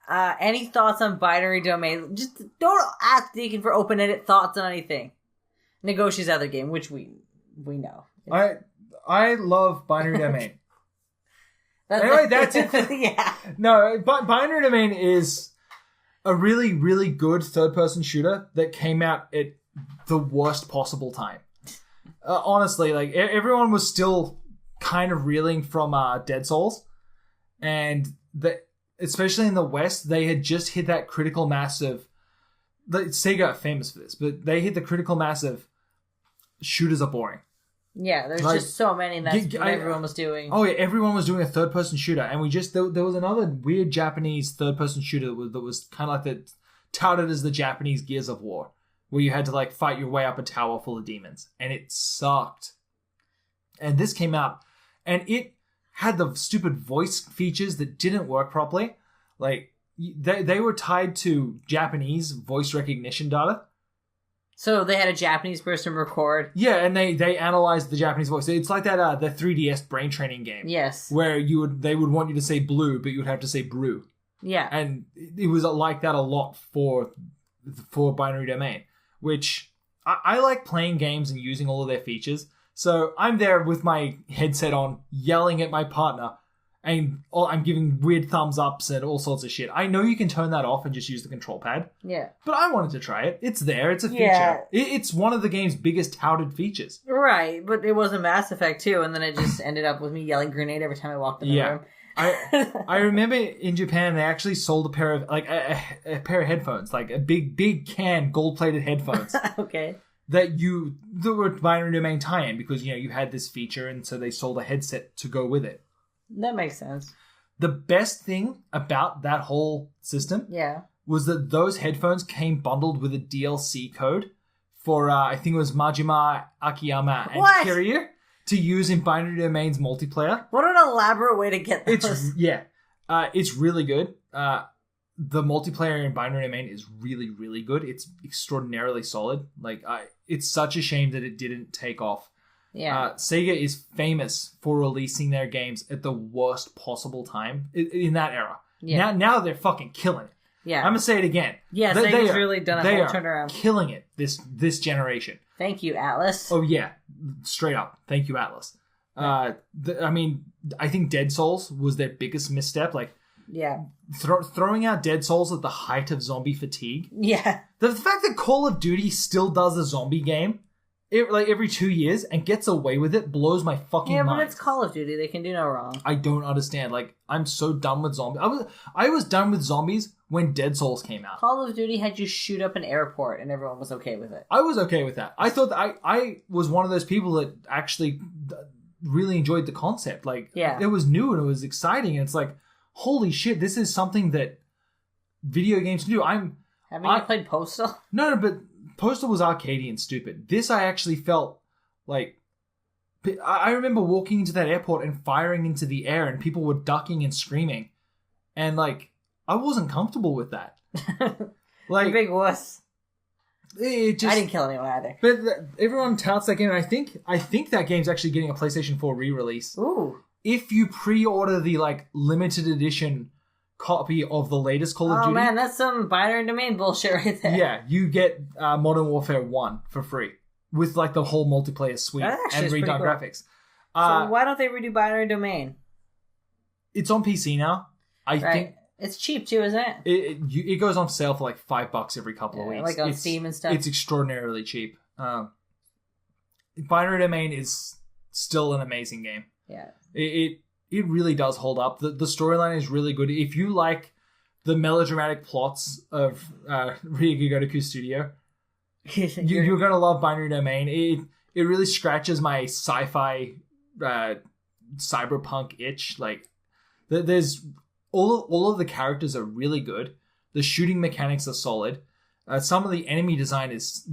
[SPEAKER 2] Any thoughts on binary domain? Just don't ask Deacon for open-ended thoughts on anything. Negoshi's other game, which we know.
[SPEAKER 1] I love binary domain. Anyway, that's it.
[SPEAKER 2] Yeah.
[SPEAKER 1] No, binary domain is a really, really good third-person shooter that came out at the worst possible time. Honestly, like, everyone was still kind of reeling from Dead Souls, and especially in the West, they had just hit that critical mass of... Sega are famous for this, but they hit the critical mass of shooters are boring.
[SPEAKER 2] Yeah, there's
[SPEAKER 1] Like,
[SPEAKER 2] just so many. That's what everyone was doing.
[SPEAKER 1] Oh yeah, everyone was doing a third-person shooter, and there was another weird Japanese third-person shooter that was kind of like touted as the Japanese Gears of War, where you had to like fight your way up a tower full of demons, and it sucked. And this came out, and it had the stupid voice features that didn't work properly. Like they were tied to Japanese voice recognition data.
[SPEAKER 2] So they had a Japanese person record.
[SPEAKER 1] Yeah, and they analyzed the Japanese voice. It's like that the 3DS brain training game.
[SPEAKER 2] Yes.
[SPEAKER 1] Where they would want you to say blue, but you would have to say brew.
[SPEAKER 2] Yeah.
[SPEAKER 1] And it was like that a lot for Binary Domain, which I like playing games and using all of their features. So I'm there with my headset on, yelling at my partner, and I'm giving weird thumbs ups and all sorts of shit. I know you can turn that off and just use the control pad.
[SPEAKER 2] Yeah.
[SPEAKER 1] But I wanted to try it. It's there. It's a feature.
[SPEAKER 2] Yeah.
[SPEAKER 1] It's one of the game's biggest touted features.
[SPEAKER 2] Right, but it was a Mass Effect too, and then it just ended up with me yelling grenade every time I walked in the room.
[SPEAKER 1] I remember in Japan they actually sold a pair of like a pair of headphones, like a big can gold-plated headphones.
[SPEAKER 2] Okay.
[SPEAKER 1] That were Binary Domain tie-in because you had this feature, and so they sold a headset to go with it.
[SPEAKER 2] That makes sense.
[SPEAKER 1] The best thing about that whole system was that those headphones came bundled with a DLC code for, I think it was Majima, Akiyama, and Kiryu to use in Binary Domain's multiplayer.
[SPEAKER 2] What an elaborate way to get those.
[SPEAKER 1] It's really good. The multiplayer in Binary Domain is really, really good. It's extraordinarily solid. It's such a shame that it didn't take off.
[SPEAKER 2] Yeah.
[SPEAKER 1] Sega is famous for releasing their games at the worst possible time in that era. Yeah. Now they're fucking killing it.
[SPEAKER 2] Yeah.
[SPEAKER 1] I'm gonna say it again.
[SPEAKER 2] Yeah, Sega's really done a whole turnaround.
[SPEAKER 1] Killing it this generation.
[SPEAKER 2] Thank you, Atlas.
[SPEAKER 1] Oh yeah, straight up. Thank you, Atlas. I think Dead Souls was their biggest misstep. Throwing out Dead Souls at the height of zombie fatigue.
[SPEAKER 2] Yeah.
[SPEAKER 1] The fact that Call of Duty still does a zombie game every 2 years and gets away with it blows my fucking mind.
[SPEAKER 2] Yeah, but it's Call of Duty. They can do no wrong.
[SPEAKER 1] I don't understand. I'm so done with zombies. I was done with zombies when Dead Souls came out.
[SPEAKER 2] Call of Duty had you shoot up an airport and everyone was okay with it.
[SPEAKER 1] I was okay with that. I thought that I was one of those people that actually really enjoyed the concept. It was new and it was exciting, and it's like, holy shit, this is something that video games can do.
[SPEAKER 2] Haven't you played Postal?
[SPEAKER 1] No, but Postal was arcadey and stupid. This I actually felt like... I remember walking into that airport and firing into the air and people were ducking and screaming. And I wasn't comfortable with that.
[SPEAKER 2] You big wuss.
[SPEAKER 1] I
[SPEAKER 2] didn't kill anyone either.
[SPEAKER 1] But everyone touts that game, and I think that game's actually getting a PlayStation 4 re-release.
[SPEAKER 2] Ooh.
[SPEAKER 1] If you pre-order the limited edition copy of the latest Call of Duty.
[SPEAKER 2] Oh man, that's some Binary Domain bullshit right there.
[SPEAKER 1] Yeah, you get Modern Warfare 1 for free with the whole multiplayer suite and redone
[SPEAKER 2] cool.
[SPEAKER 1] graphics.
[SPEAKER 2] So why don't they redo Binary Domain?
[SPEAKER 1] It's on PC now. I think
[SPEAKER 2] it's cheap too, isn't it?
[SPEAKER 1] It goes on sale for $5 every couple of weeks.
[SPEAKER 2] Like on Steam and stuff.
[SPEAKER 1] It's extraordinarily cheap. Binary Domain is still an amazing game.
[SPEAKER 2] Yeah.
[SPEAKER 1] It really does hold up. The storyline is really good. If you like the melodramatic plots of Ryuga Studio, you're going to love Binary Domain. It really scratches my sci-fi cyberpunk itch. There's all of the characters are really good. The shooting mechanics are solid. Some of the enemy design is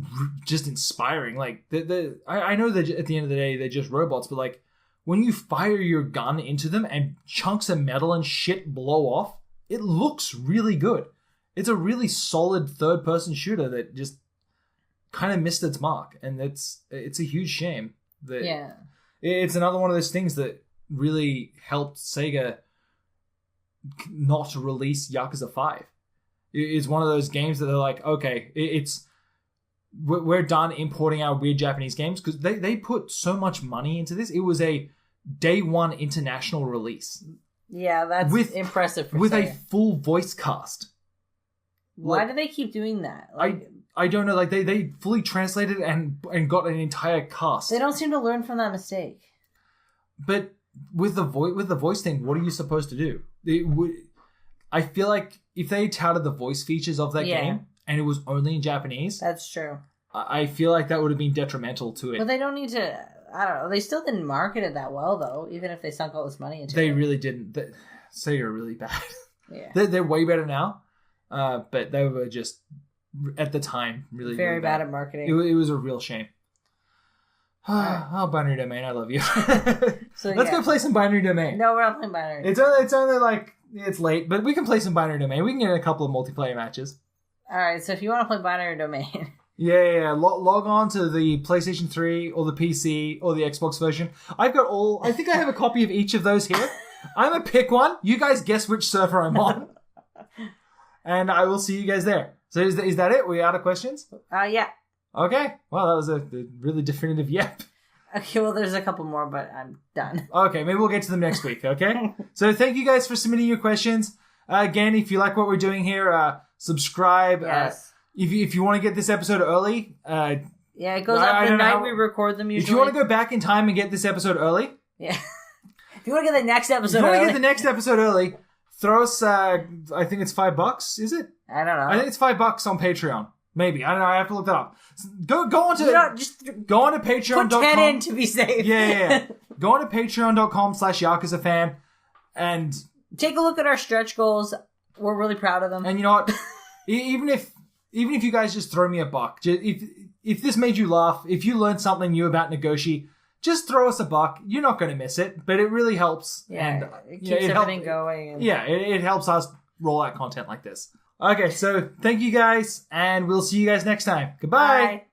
[SPEAKER 1] just inspiring. I know that at the end of the day they're just robots, but when you fire your gun into them and chunks of metal and shit blow off, it looks really good. It's a really solid third-person shooter that just kind of missed its mark, and it's a huge shame. It's another one of those things that really helped Sega not release Yakuza 5. It's one of those games that they're like, okay, we're done importing our weird Japanese games, because they put so much money into this. It was a day one international release.
[SPEAKER 2] Yeah, that's impressive for
[SPEAKER 1] with
[SPEAKER 2] Sega.
[SPEAKER 1] a full voice cast.
[SPEAKER 2] Why do they keep doing that?
[SPEAKER 1] I don't know. They fully translated and got an entire cast.
[SPEAKER 2] They don't seem to learn from that mistake.
[SPEAKER 1] But with the voice thing, what are you supposed to do? I feel like if they touted the voice features of that game and it was only in Japanese,
[SPEAKER 2] that's true.
[SPEAKER 1] I feel like that would have been detrimental to it.
[SPEAKER 2] But they don't need to. I don't know. They still didn't market it that well, though, even if they sunk all this money into it.
[SPEAKER 1] They really didn't. Sega are really bad.
[SPEAKER 2] Yeah.
[SPEAKER 1] They're way better now, but they were just, at the time, really
[SPEAKER 2] very
[SPEAKER 1] bad
[SPEAKER 2] at marketing.
[SPEAKER 1] It was a real shame. Oh, Binary Domain, I love you.
[SPEAKER 2] So
[SPEAKER 1] Let's go play some Binary Domain.
[SPEAKER 2] No, we're not playing Binary.
[SPEAKER 1] It's only like, it's late, but we can play some Binary Domain. We can get in a couple of multiplayer matches.
[SPEAKER 2] Alright, so if you want to play Binary Domain...
[SPEAKER 1] Yeah. Log on to the PlayStation 3 or the PC or the Xbox version. I think I have a copy of each of those here. I'm gonna pick one. You guys guess which server I'm on. And I will see you guys there. So is that it? We out of questions?
[SPEAKER 2] Yeah.
[SPEAKER 1] Okay. Well, that was a really definitive yep.
[SPEAKER 2] Okay, well, there's a couple more, but I'm done.
[SPEAKER 1] Okay, maybe we'll get to them next week, okay? So thank you guys for submitting your questions. Again, if you like what we're doing here, subscribe.
[SPEAKER 2] Yes.
[SPEAKER 1] If you want to get this episode early...
[SPEAKER 2] yeah, it goes up the night we record them usually.
[SPEAKER 1] If you want to go back in time and get this episode early...
[SPEAKER 2] Yeah. If you want to get the next episode early...
[SPEAKER 1] throw us, I think it's $5, is it?
[SPEAKER 2] I don't know.
[SPEAKER 1] I think it's $5 on Patreon. Maybe. I don't know. I have to look that up. Go on to patreon.com.
[SPEAKER 2] Put 10 in to be safe.
[SPEAKER 1] Yeah. Go on to patreon.com/Yakuza Fan and
[SPEAKER 2] take a look at our stretch goals. We're really proud of them.
[SPEAKER 1] And you know what? even if you guys just throw me a buck, if this made you laugh, if you learned something new about Nagoshi, just throw us a buck. You're not going to miss it, but it really helps.
[SPEAKER 2] Yeah,
[SPEAKER 1] and
[SPEAKER 2] it keeps everything going. And...
[SPEAKER 1] Yeah, it helps us roll out content like this. Okay, so thank you guys, and we'll see you guys next time. Goodbye.
[SPEAKER 2] Bye.